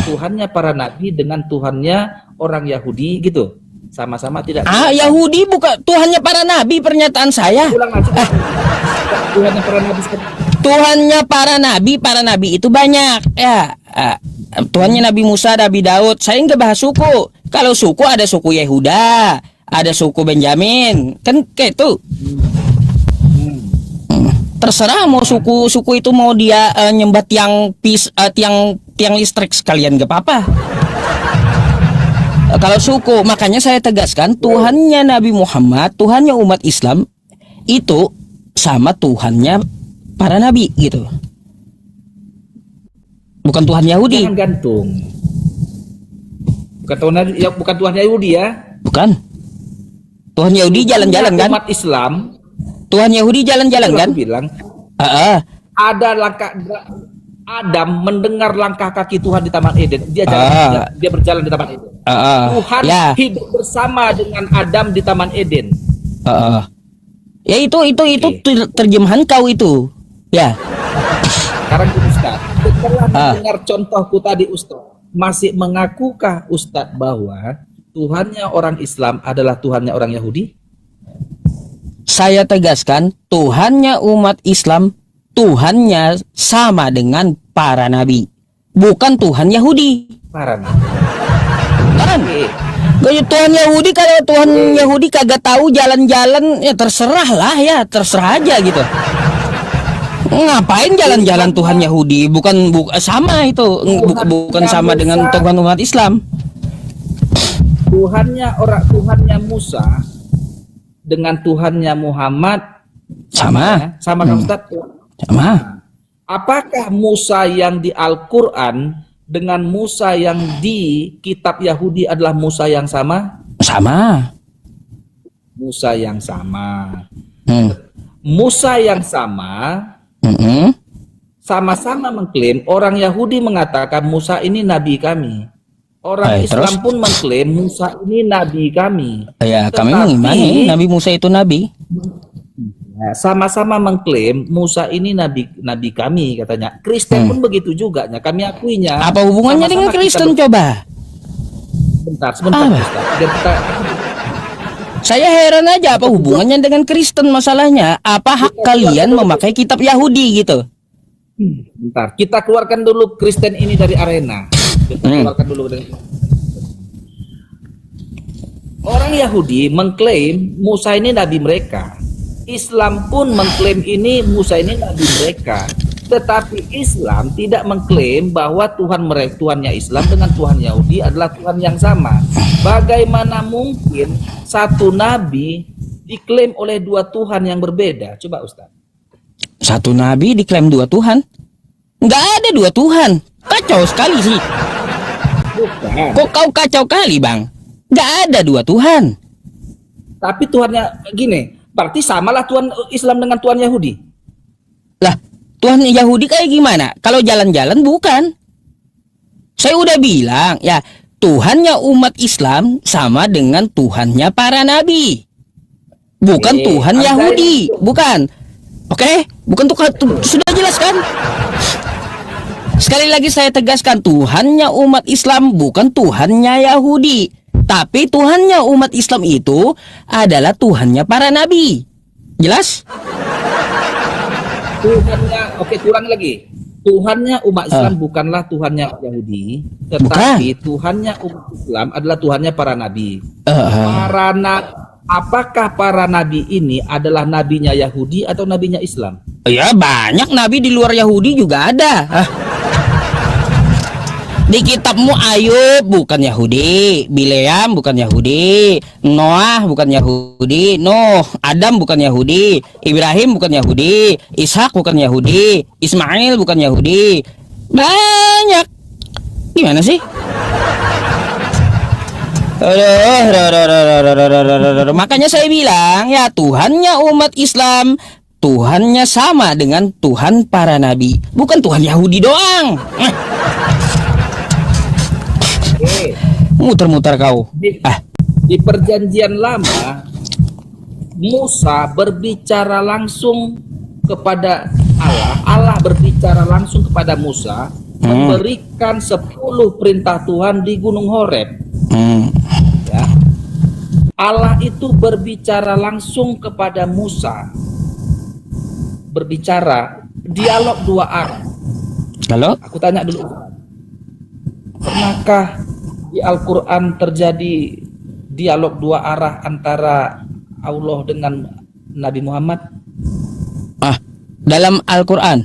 Tuhannya para nabi dengan Tuhannya orang Yahudi gitu. Sama-sama tidak. Yahudi bukan Tuhannya para nabi, pernyataan saya. Ulang aja. Tuhannya para nabi. Tuhannya para nabi itu banyak ya. Tuhannya Nabi Musa, Nabi Daud. Saya nggak bahas suku. Kalau suku ada suku Yehuda, ada suku Benjamin, kan kayak itu. Terserah mau suku itu mau dia nyembah tiang listrik sekalian gak apa-apa. Kalau suku, makanya saya tegaskan Tuhannya Nabi Muhammad, Tuhannya umat Islam itu sama Tuhannya para nabi gitu. Bukan Tuhan Yahudi. Jangan gantung. Bukan Tuhan Yahudi ya. Bukan. Tuhan Yahudi jalan-jalan kan? Umat Islam. Tuhan Yahudi jalan-jalan kan? Bilang. Ada langkah Adam mendengar langkah kaki Tuhan di Taman Eden. Dia berjalan di Taman Eden. Tuhan hidup bersama dengan Adam di Taman Eden. Ya itu terjemahan kau itu. Ya. Sekarang Ustaz, setelah mendengar contohku tadi Ustaz, masih mengakukah Ustaz bahwa Tuhannya orang Islam adalah Tuhannya orang Yahudi? Saya tegaskan, Tuhannya umat Islam, Tuhannya sama dengan para nabi, bukan Tuhan Yahudi. Para nabi. Kan? Tuhan Yahudi, kalau Tuhan Yahudi kagak tahu jalan-jalan, ya terserah lah ya, terserah aja gitu. Ngapain jalan-jalan Tuhan Yahudi? Bukan sama itu, bukan sama dengan Tuhan umat Islam. Tuhannya Musa dengan Tuhannya Muhammad sama kan Ustaz? Sama. Apakah Musa yang di Al-Qur'an dengan Musa yang di kitab Yahudi adalah Musa yang sama? Sama. Musa yang sama. Musa yang sama. Sama-sama mengklaim, orang Yahudi mengatakan Musa ini nabi kami. Orang Islam pun mengklaim Musa ini nabi kami. Ya, kami mengimani Nabi Musa itu nabi. Sama-sama mengklaim Musa ini nabi kami katanya. Kristen pun begitu juga, kami akuinya. Apa hubungannya dengan Kristen coba? Sebentar. Saya heran aja apa hubungannya dengan Kristen masalahnya. Apa hak kalian memakai kitab Yahudi gitu? Bentar, kita keluarkan dulu Kristen ini dari arena. Kita keluarkan dulu dari... Orang Yahudi mengklaim Musa ini nabi mereka. Islam pun mengklaim ini Musa ini nabi mereka. Tetapi Islam tidak mengklaim bahwa Tuhannya Islam dengan Tuhan Yahudi adalah Tuhan yang sama. Bagaimana mungkin satu nabi diklaim oleh dua Tuhan yang berbeda? Coba Ustaz. Satu nabi diklaim dua Tuhan? Nggak ada dua Tuhan. Kacau sekali sih. Bukan. Kok kau kacau kali bang? Nggak ada dua Tuhan. Tapi Tuhannya gini, berarti samalah Tuhan Islam dengan Tuhan Yahudi. Lah, Tuhan Yahudi kayak gimana? Kalau jalan-jalan bukan. Saya udah bilang ya, Tuhannya umat Islam sama dengan Tuhannya para nabi. Bukan Tuhan Yahudi, bukan. Oke? Bukan Tuhan, sudah jelas kan? Sekali lagi saya tegaskan, Tuhannya umat Islam bukan Tuhannya Yahudi. Tapi Tuhannya umat Islam itu adalah Tuhannya para nabi. Jelas? Tuhannya, oke, kurang lagi. Tuhannya umat Islam bukanlah Tuhannya Yahudi, tetapi Tuhannya umat Islam adalah Tuhannya para nabi. Apakah para nabi ini adalah nabinya Yahudi atau nabinya Islam? Ya, banyak nabi di luar Yahudi juga ada. Di kitabmu Ayub bukan Yahudi, Bileam bukan Yahudi, Noah bukan Yahudi, Adam bukan Yahudi, Ibrahim bukan Yahudi, Ishak bukan Yahudi, Ismail bukan Yahudi. Banyak. Gimana sih? Makanya saya bilang ya, Tuhannya umat Islam, Tuhannya sama dengan Tuhan para nabi, bukan Tuhan Yahudi doang. Muter-muter kau. Di perjanjian lama, Musa berbicara langsung kepada Allah. Allah berbicara langsung kepada Musa, memberikan 10 perintah Tuhan di Gunung Horeb. Ya. Allah itu berbicara langsung kepada Musa. Berbicara, dialog 2 arah. Halo? Aku tanya dulu, pernahkah di Al-Quran terjadi dialog 2 arah antara Allah dengan Nabi Muhammad? Dalam Al-Quran?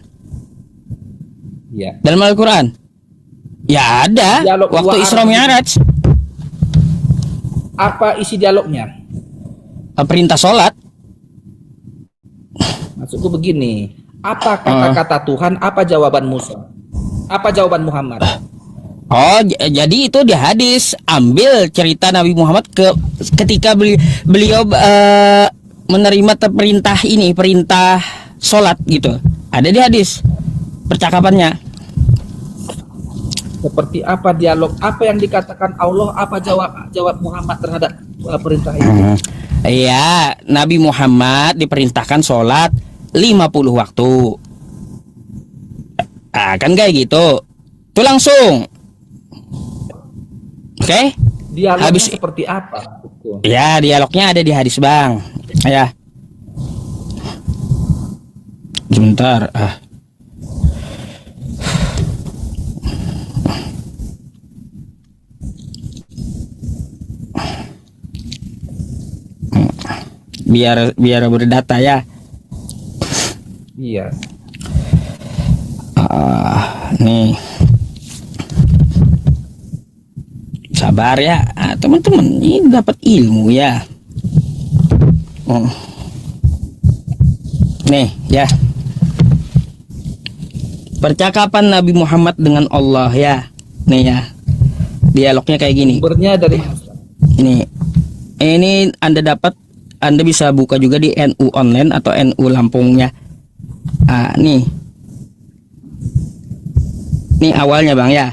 Ya. Dalam Al-Quran? Ya ada. Dialog waktu 2 Isra arah. Mi'raj. Apa isi dialognya? Perintah sholat. Maksudku begini, apa kata-kata Tuhan, apa jawaban Musa? Apa jawaban Muhammad? Jadi itu di hadis, ambil cerita Nabi Muhammad ketika beliau menerima perintah sholat gitu. Ada di hadis percakapannya. Seperti apa dialog? Apa yang dikatakan Allah? Apa jawab Muhammad terhadap perintah itu? Iya, Nabi Muhammad diperintahkan sholat 50 waktu. Kan kayak gitu. Itu langsung. Oke? Dialognya Habis seperti apa? ya, dialognya ada di hadis, Bang. Ya. Sebentar. Biar berdata ya. Iya. Nih. Sabar ya, teman-teman, ini dapat ilmu ya. Nih ya, percakapan Nabi Muhammad dengan Allah ya. Nih ya, dialognya kayak gini. Sumbernya dari ini Anda bisa buka juga di NU online atau NU Lampungnya. Nih awalnya, Bang ya.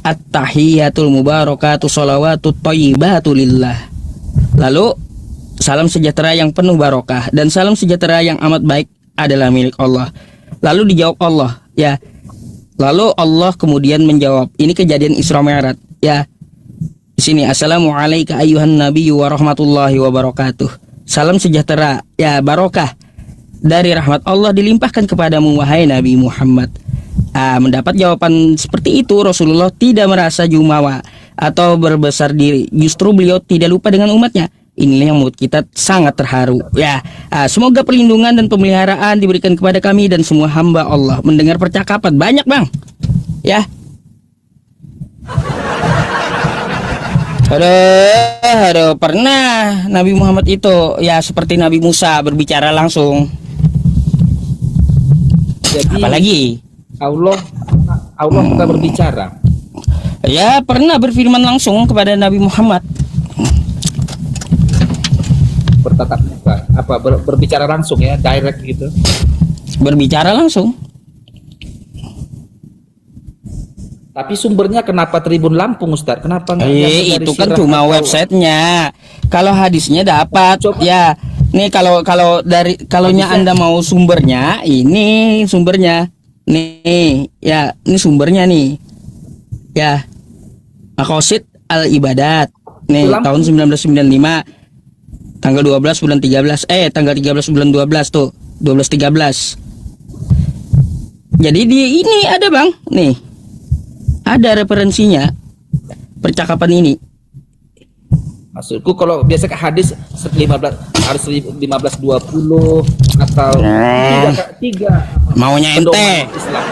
At-tahiyatul mubarakatuh sholawatut thayyibatu lillah. Lalu salam sejahtera yang penuh barokah dan salam sejahtera yang amat baik adalah milik Allah. Lalu dijawab Allah ya. Lalu Allah kemudian menjawab. Ini kejadian Isra Mi'raj ya. Di sini assalamualaikum ayyuhan nabiyyu wa rahmatullahi wabarakatuh. Salam sejahtera ya, barokah dari rahmat Allah dilimpahkan kepadamu wahai Nabi Muhammad. Mendapat jawaban seperti itu, Rasulullah tidak merasa jumawa atau berbesar diri. Justru beliau tidak lupa dengan umatnya. Inilah yang membuat kita sangat terharu ya. Semoga perlindungan dan pemeliharaan diberikan kepada kami dan semua hamba Allah. Mendengar percakapan banyak, Bang ya. Aduh, pernah Nabi Muhammad itu ya seperti Nabi Musa berbicara langsung. Jadi, apalagi Allah pernah berbicara. Ya, pernah berfirman langsung kepada Nabi Muhammad. Bertatap muka, berbicara langsung ya, direct gitu. Berbicara langsung. Tapi sumbernya kenapa Tribun Lampung, Ustaz? Kenapa nggak diambil dari Itu kan sirah cuma atau- websitenya. Kalau hadisnya dapat Coba. ya. Nih kalau Hadisnya- Anda mau sumbernya, ini sumbernya. Nih, ya, ini sumbernya nih. Ya, Maqasid Al-Ibadat. Nih, Ulang. tahun 1995. Tanggal 12 bulan 13. Tanggal 13 bulan 12 tuh. 12.13. Jadi di ini ada, Bang. Nih. Ada referensinya. Percakapan ini. Maksudku kalau biasa ke hadis 15 harus 15:20 atau tiga Maunya ente. pedoman Islam.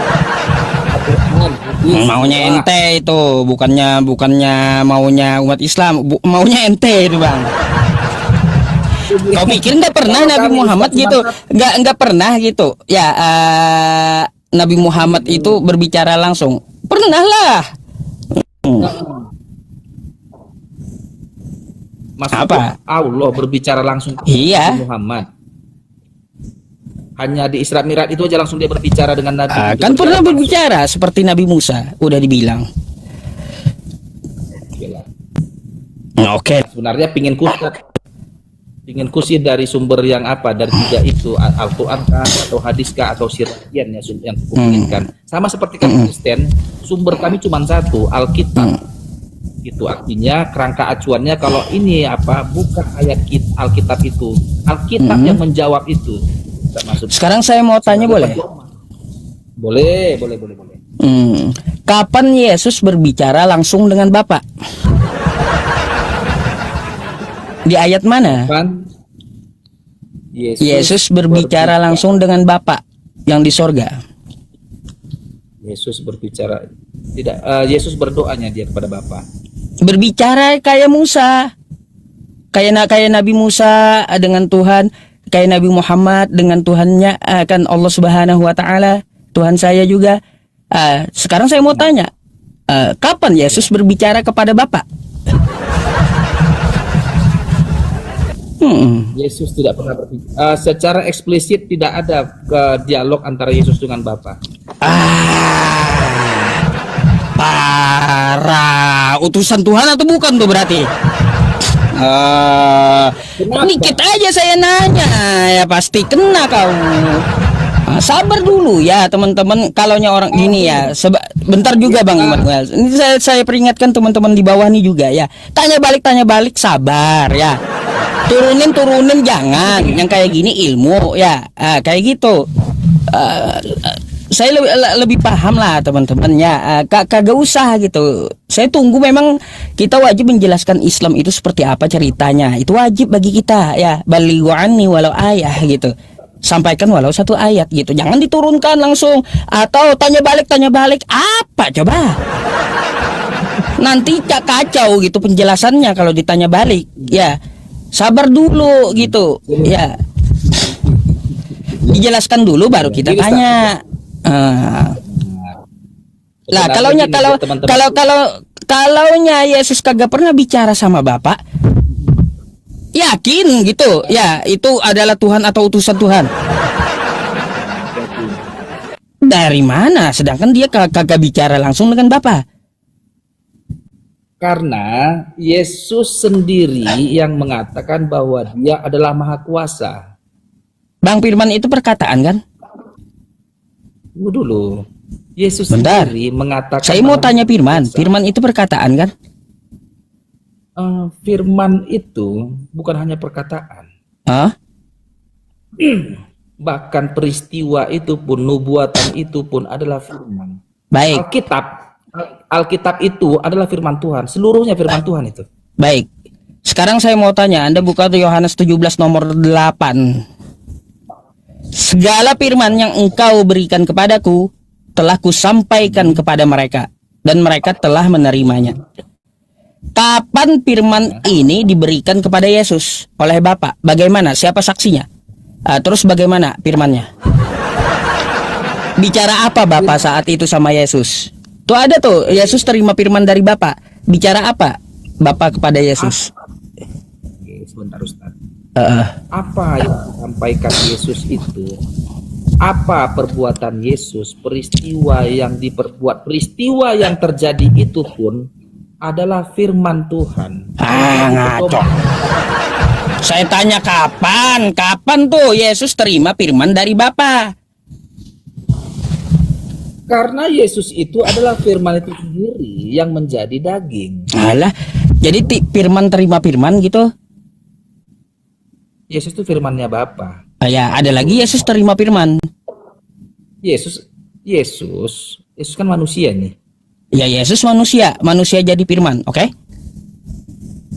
Al-Quran, hadis, Maunya doa. ente itu, bukannya maunya umat Islam, maunya ente itu, Bang. Kau pikir nggak pernah Kalau Nabi kami Muhammad cuma gitu? satu. Nggak pernah gitu. Ya, Nabi Muhammad itu berbicara langsung. Pernah lah. Maksudku Apa? Allah berbicara langsung ke Iya. Nabi Muhammad. Hanya di Isra Mi'raj itu aja langsung dia berbicara dengan Nabi. Dia Kan pernah langsung. berbicara seperti Nabi Musa, udah dibilang. Gila. Oke. Sebenarnya pingin kusi dari sumber yang apa, dari tiga itu, Al-Quran kah atau hadis kah atau sirkian ya yang kupinginkan. Sama seperti kami Kristen, sumber kami cuma satu, Alkitab. Itu artinya kerangka acuannya kalau ini apa, bukan ayat Alkitab itu, Alkitab yang menjawab itu. Tidak masuk. Sekarang saya mau tanya boleh? Boleh. Kapan Yesus berbicara langsung dengan Bapa? Di ayat mana? Kan Yesus berbicara langsung dengan Bapa yang di sorga. Yesus berbicara tidak, Yesus berdoanya dia kepada Bapa. Berbicara kayak Musa, kayak Nabi Musa dengan Tuhan, kayak Nabi Muhammad dengan Tuhannya, kan Allah Subhanahu Wa Taala, Tuhan saya juga. Sekarang saya mau tanya, kapan Yesus berbicara kepada Bapa? Yesus tidak pernah berbicara secara eksplisit, tidak ada dialog antara Yesus dengan Bapa. Parah, utusan Tuhan atau bukan tuh berarti? Dikit aja saya nanya, ya pasti kena kau. Sabar dulu ya teman-teman, kalaunya orang gini ya. Bentar juga Bang Immanuel. Ini saya peringatkan teman-teman di bawah nih juga ya. Tanya balik, sabar ya. Turunin jangan. Yang kayak gini ilmu ya. Kayak gitu. Saya lebih paham lah teman-teman ya. Kagak usah gitu. Saya tunggu, memang kita wajib menjelaskan Islam itu seperti apa ceritanya. Itu wajib bagi kita ya. Balighu anni walau ayah gitu. Sampaikan walau satu ayat gitu. Jangan diturunkan langsung atau tanya balik apa coba? Nanti kacau gitu penjelasannya kalau ditanya balik. Ya. Sabar dulu gitu. Ya. Dijelaskan dulu baru kita tanya. Lah kalaunya Yesus kagak pernah bicara sama Bapak, yakin gitu ya itu adalah Tuhan atau utusan Tuhan? Dari mana? Sedangkan dia kagak bicara langsung dengan Bapak. Karena Yesus sendiri yang mengatakan bahwa dia adalah maha kuasa. Bang, firman itu perkataan kan? Tunggu dulu. Yesus Bentar. sendiri mengatakan. Saya mau bahwa tanya firman. kuasa. Firman itu perkataan kan? Firman itu bukan hanya perkataan. Hah? Bahkan peristiwa itu pun, nubuatan itu pun adalah firman. Baik. Alkitab itu adalah firman Tuhan. Seluruhnya firman Tuhan itu. Baik. Sekarang saya mau tanya, Anda buka Yohanes 17 nomor 8. Segala firman yang engkau berikan kepadaku telah kusampaikan kepada mereka, dan mereka telah menerimanya. Kapan firman ini diberikan kepada Yesus oleh Bapa? Bagaimana? Siapa saksinya? Terus bagaimana firmannya? Bicara apa Bapa saat itu sama Yesus? Tuh ada tuh, Yesus terima firman dari Bapa. Bicara apa Bapa kepada Yesus? Oke, sebentar Ustaz. Uh, Apa yang disampaikan Yesus itu? Apa perbuatan Yesus? Peristiwa yang diperbuat, peristiwa yang terjadi itu pun adalah firman Tuhan. ngaco. Saya tanya kapan? Kapan tuh Yesus terima firman dari Bapa? Karena Yesus itu adalah firman itu sendiri yang menjadi daging. Alah, jadi firman terima firman gitu. Yesus itu firmannya Bapa. Ah, ya, ada lagi Yesus terima firman. Yesus, Yesus kan manusia nih. Ya, Yesus manusia, manusia jadi firman, oke?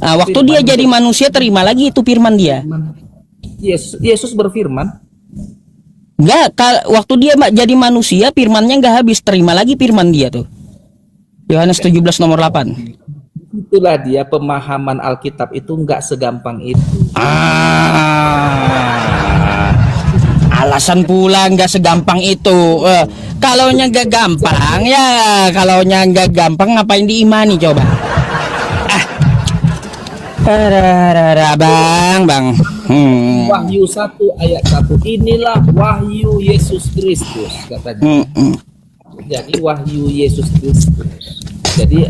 Nah, waktu dia Firman jadi manusia terima lagi itu firman dia. Yesus berfirman. Enggak, waktu dia jadi manusia firmannya enggak habis, terima lagi firman dia tuh. Yohanes 17 nomor 8. Itulah dia pemahaman Alkitab itu nggak segampang itu. Alasan pula nggak segampang itu. Kalaunya nggak gampang ya, kalaunya nggak gampang ngapain diimani coba? Bang. Wahyu 1 ayat 1, inilah wahyu Yesus Kristus katanya. Jadi wahyu Yesus Kristus. Jadi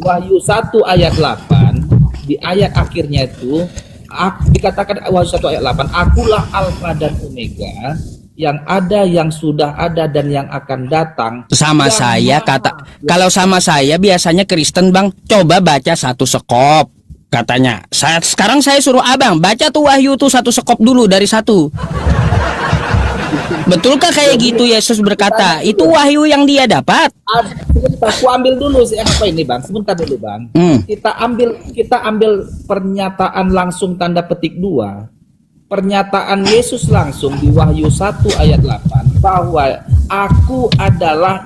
wahyu 1 ayat 8 di ayat akhirnya itu dikatakan wahyu 1 ayat 8, akulah Alfa dan Omega, yang ada, yang sudah ada, dan yang akan datang. Sama saya kalau sama saya biasanya Kristen Bang, coba baca satu sekop. Katanya, sekarang saya suruh abang baca tuh Wahyu tuh satu sekop dulu dari satu. Betulkah kayak gitu Yesus berkata? Itu wahyu yang dia dapat. Sebentar, aku ambil dulu apa ini Bang. Sebentar dulu Bang. Kita ambil pernyataan langsung tanda petik 2. Pernyataan Yesus langsung di Wahyu 1 ayat 8 bahwa aku adalah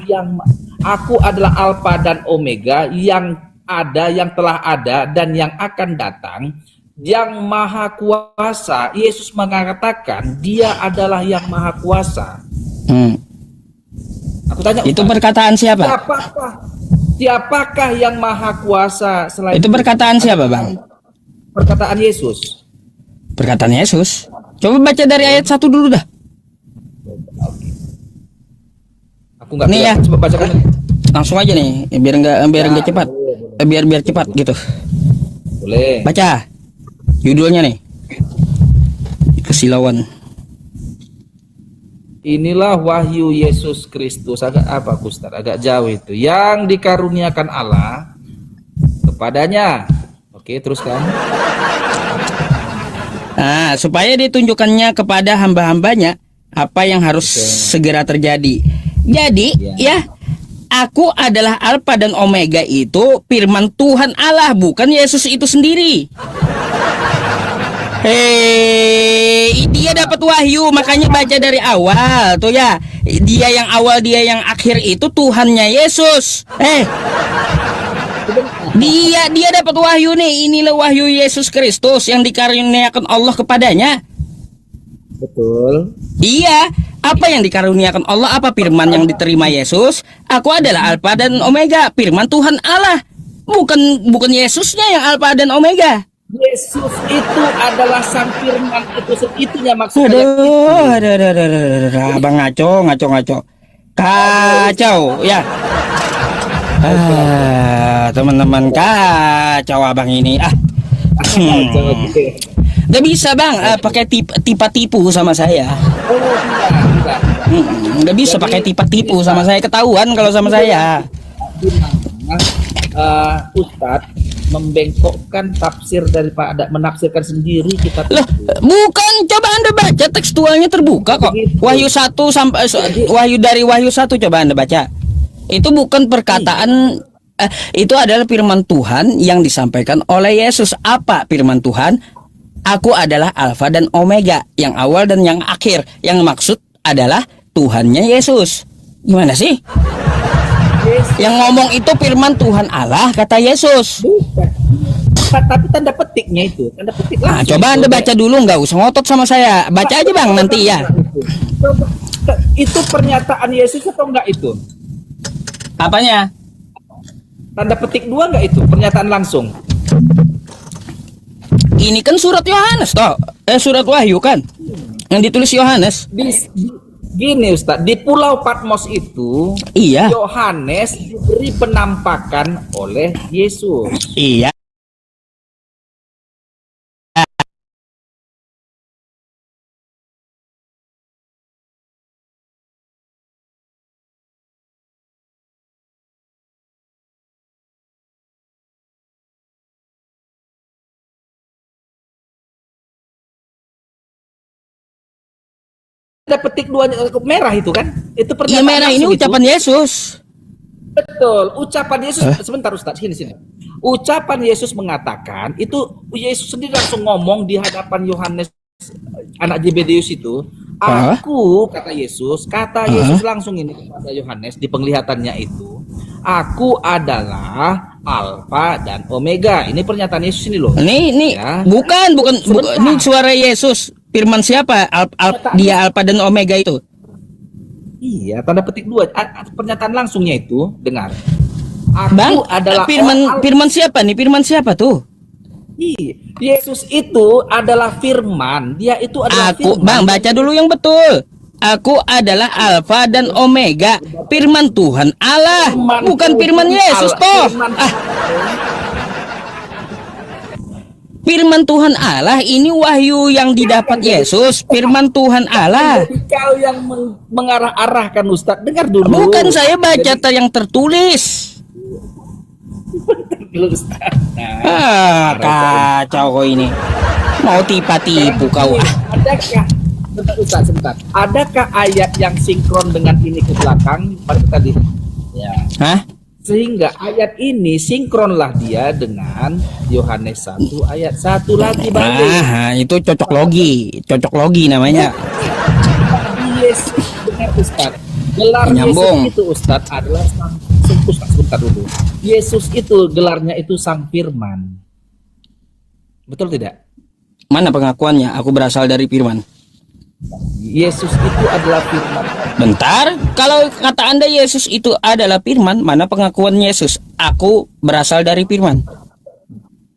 Alfa dan Omega, yang ada, yang telah ada, dan yang akan datang, yang maha kuasa. Yesus mengatakan dia adalah yang maha kuasa. Aku tanya, itu perkataan siapa? Siapakah yang maha kuasa selain itu? Perkataan siapa Bang? Perkataan Yesus. Perkataan Yesus. Coba baca dari ayat 1 dulu dah. Aku nggak nih ya. Coba bacakan. Langsung aja nih, biar nggak cepat. Biar cepat gitu. Boleh. Baca. Judulnya nih. Kesilauan. Inilah wahyu Yesus Kristus. Agak apa Ustaz? Agak jauh itu. Yang dikaruniakan Allah kepadanya. Oke, teruskan. Nah, supaya ditunjukkannya kepada hamba-hambanya apa yang harus segera terjadi. Jadi, ya, aku adalah Alfa dan Omega itu firman Tuhan Allah, bukan Yesus itu sendiri. Dia dapat wahyu, makanya baca dari awal tuh ya. Dia yang awal, dia yang akhir itu Tuhannya Yesus. Dia dapat wahyu nih. Inilah wahyu Yesus Kristus yang dikaruniakan Allah kepadanya. Betul. Iya. Apa yang dikaruniakan Allah? Apa firman yang diterima Yesus? Aku adalah Alfa dan Omega, firman Tuhan Allah. Bukan Yesusnya yang Alfa dan Omega. Yesus itu adalah sang firman, itunya maksudnya. Aduh, abang ngaco. Kacau ya. Teman-teman, kacau abang ini. Gak bisa Bang pakai tipu sama saya. Gak bisa pakai tipu sama saya, ketahuan kalau sama saya. Ustadz membengkokkan tafsir daripada menafsirkan sendiri kita. Loh, bukan, coba Anda baca tekstualnya terbuka kok. Wahyu 1 sampai dari Wahyu 1 coba Anda baca. Itu bukan perkataan, itu adalah firman Tuhan yang disampaikan oleh Yesus. Apa firman Tuhan? Aku adalah Alfa dan Omega, yang awal dan yang akhir. Yang maksud adalah Tuhannya Yesus. Gimana sih? Yang ngomong itu firman Tuhan Allah, kata Yesus. Bukan. Tapi tanda petiknya itu, tanda petik Nah, coba Anda baca dulu, nggak usah ngotot sama saya. Baca aja Bang nanti ya. Itu pernyataan Yesus atau enggak itu? Apanya? Tanda petik 2 enggak itu? Pernyataan langsung. Ini kan surat Yohanes toh. Surat Wahyu kan. Yang ditulis Yohanes. Gini Ustaz, di Pulau Patmos itu Iya. Yohanes diberi penampakan oleh Yesus. Iya. petik dua merah itu kan? Itu Iya, pernyataan merah ini langsung itu. ucapan Yesus. Betul, ucapan Yesus. Sebentar Ustaz, sini. Ucapan Yesus mengatakan itu, Yesus sendiri langsung ngomong di hadapan Yohanes anak Zebedeus itu. Aku, kata Yesus langsung ini kepada Yohanes di penglihatannya itu, aku adalah Alfa dan Omega. Ini pernyataan Yesus ini loh. Ini Ya. bukan Sebentar. ini suara Yesus. Firman siapa? Dia Alfa dan Omega itu. Iya, tanda petik dua. Pernyataan langsungnya itu, dengar. Aku Bang, adalah firman siapa nih? Firman siapa tuh? Yesus itu adalah firman. Dia itu adalah Aku, firman. Bang, baca dulu yang betul. Aku adalah Alfa dan Omega. Firman Tuhan Allah, bukan firman Yesus toh. Firman Tuhan Allah ini wahyu yang didapat Yesus. Firman Tuhan Allah. Jadi kau yang mengarah-arahkan Ustadz, dengar dulu. Bukan, saya baca yang tertulis. Nah, Kacau kau ini. Mau tipu kau. Adakah sebentar. Adakah ayat yang sinkron dengan ini ke belakang pada tadi? Ya. Hah? Sehingga ayat ini sinkronlah dia dengan Yohanes 1 ayat 1 lagi Bang. Itu cocok logi namanya. Yesus, dengar Ustaz. Gelar Nyambung. Yesus itu Ustaz adalah sebentar dulu. Yesus itu gelarnya itu Sang Firman. Betul tidak? Mana pengakuannya? Aku berasal dari firman. Yesus itu adalah firman. Bentar, kalau kata Anda Yesus itu adalah firman, mana pengakuan Yesus? Aku berasal dari firman.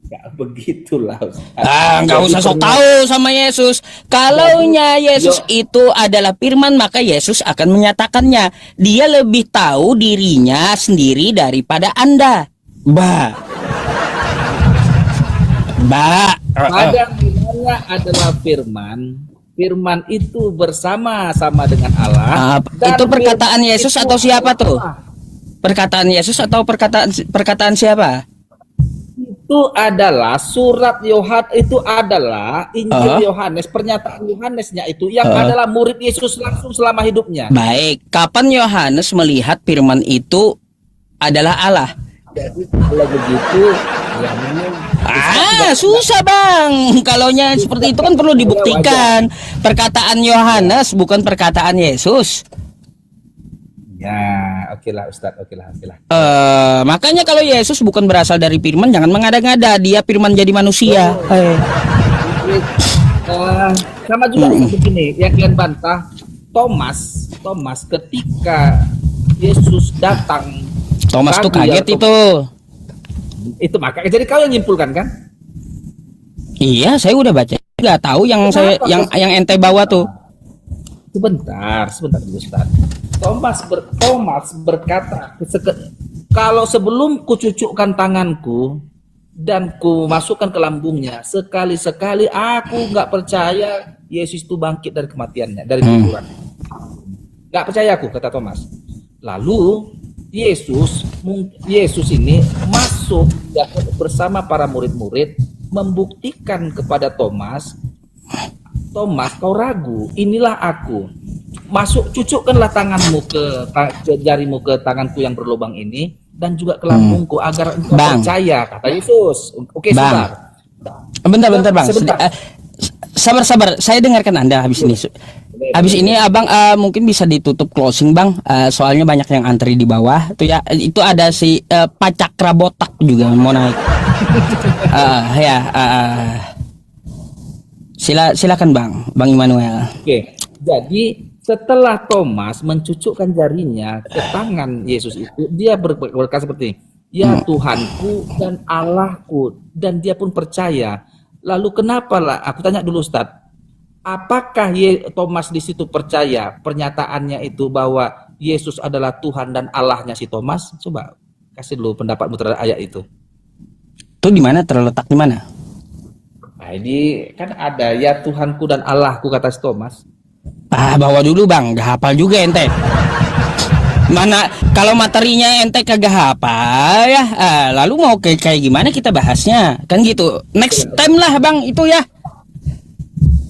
Ya begitulah Ustaz. Nggak usah sok tahu sama Yesus. Kalaunya Yesus itu adalah firman, maka Yesus akan menyatakannya. Dia lebih tahu dirinya sendiri daripada Anda. Pada mulanya adalah firman. Firman itu bersama-sama dengan Allah. Itu perkataan Yesus atau siapa tuh? Perkataan Yesus atau perkataan siapa? Itu adalah surat Yohanes, itu adalah Injil Yohanes, pernyataan Yohanesnya itu yang adalah murid Yesus langsung selama hidupnya. Baik, kapan Yohanes melihat firman itu adalah Allah? Jadi kalau begitu ya susah Bang. Kalaunya seperti itu kan perlu dibuktikan. Perkataan Yohanes bukan perkataan Yesus. Ya, oke lah Ustadz, oke lah. Makanya kalau Yesus bukan berasal dari firman, jangan mengada-ngada. Dia firman jadi manusia. Sama juga begini, yang kalian bantah Thomas ketika Yesus datang, Thomas tuh kaget itu makanya jadi kau yang nyimpulkan kan? Iya, saya udah baca. Nggak tahu yang yang ente bawa tuh. Sebentar dulu Ustaz. Thomas berkata, kalau sebelum kucucukkan tanganku dan ku masukkan ke lambungnya, sekali-sekali aku nggak percaya Yesus itu bangkit dari kematiannya, dari kuburan. Nggak percaya aku, kata Thomas. Lalu Yesus ini masuk bersama para murid-murid, membuktikan kepada Thomas, kau ragu, inilah aku. Masuk, cucukkanlah tanganmu ke jarimu ke tanganku yang berlubang ini, dan juga ke lambungku agar engkau percaya, kata Yesus. Oke, sabar. Bentar Bang. Sabar. Saya dengarkan Anda habis ini. Habis ini Abang mungkin bisa ditutup closing Bang. Soalnya banyak yang antri di bawah. Itu ada si Pacakra botak juga mau naik. Silakan Bang Immanuel. Oke. Jadi setelah Thomas mencucukkan jarinya ke tangan Yesus itu, dia berkata seperti ini, ya Tuhanku dan Allahku, dan dia pun percaya. Lalu kenapa lah? Aku tanya dulu Ustadz, apakah Thomas di situ percaya pernyataannya itu bahwa Yesus adalah Tuhan dan Allahnya si Thomas? Coba kasih dulu pendapatmu terhadap ayat itu. Itu di mana, terletak di mana? Nah, ini kan ada ya Tuhanku dan Allahku, kata si Thomas. Bawa dulu Bang, gak hafal juga ente. Mana kalau materinya ente kagak hafal ya, lalu mau kayak gimana kita bahasnya? Kan gitu. Next time lah Bang itu ya.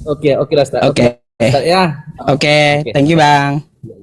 Oke lah Ustaz. Oke. Ustaz, ya. Oke, Oke. thank you Bang.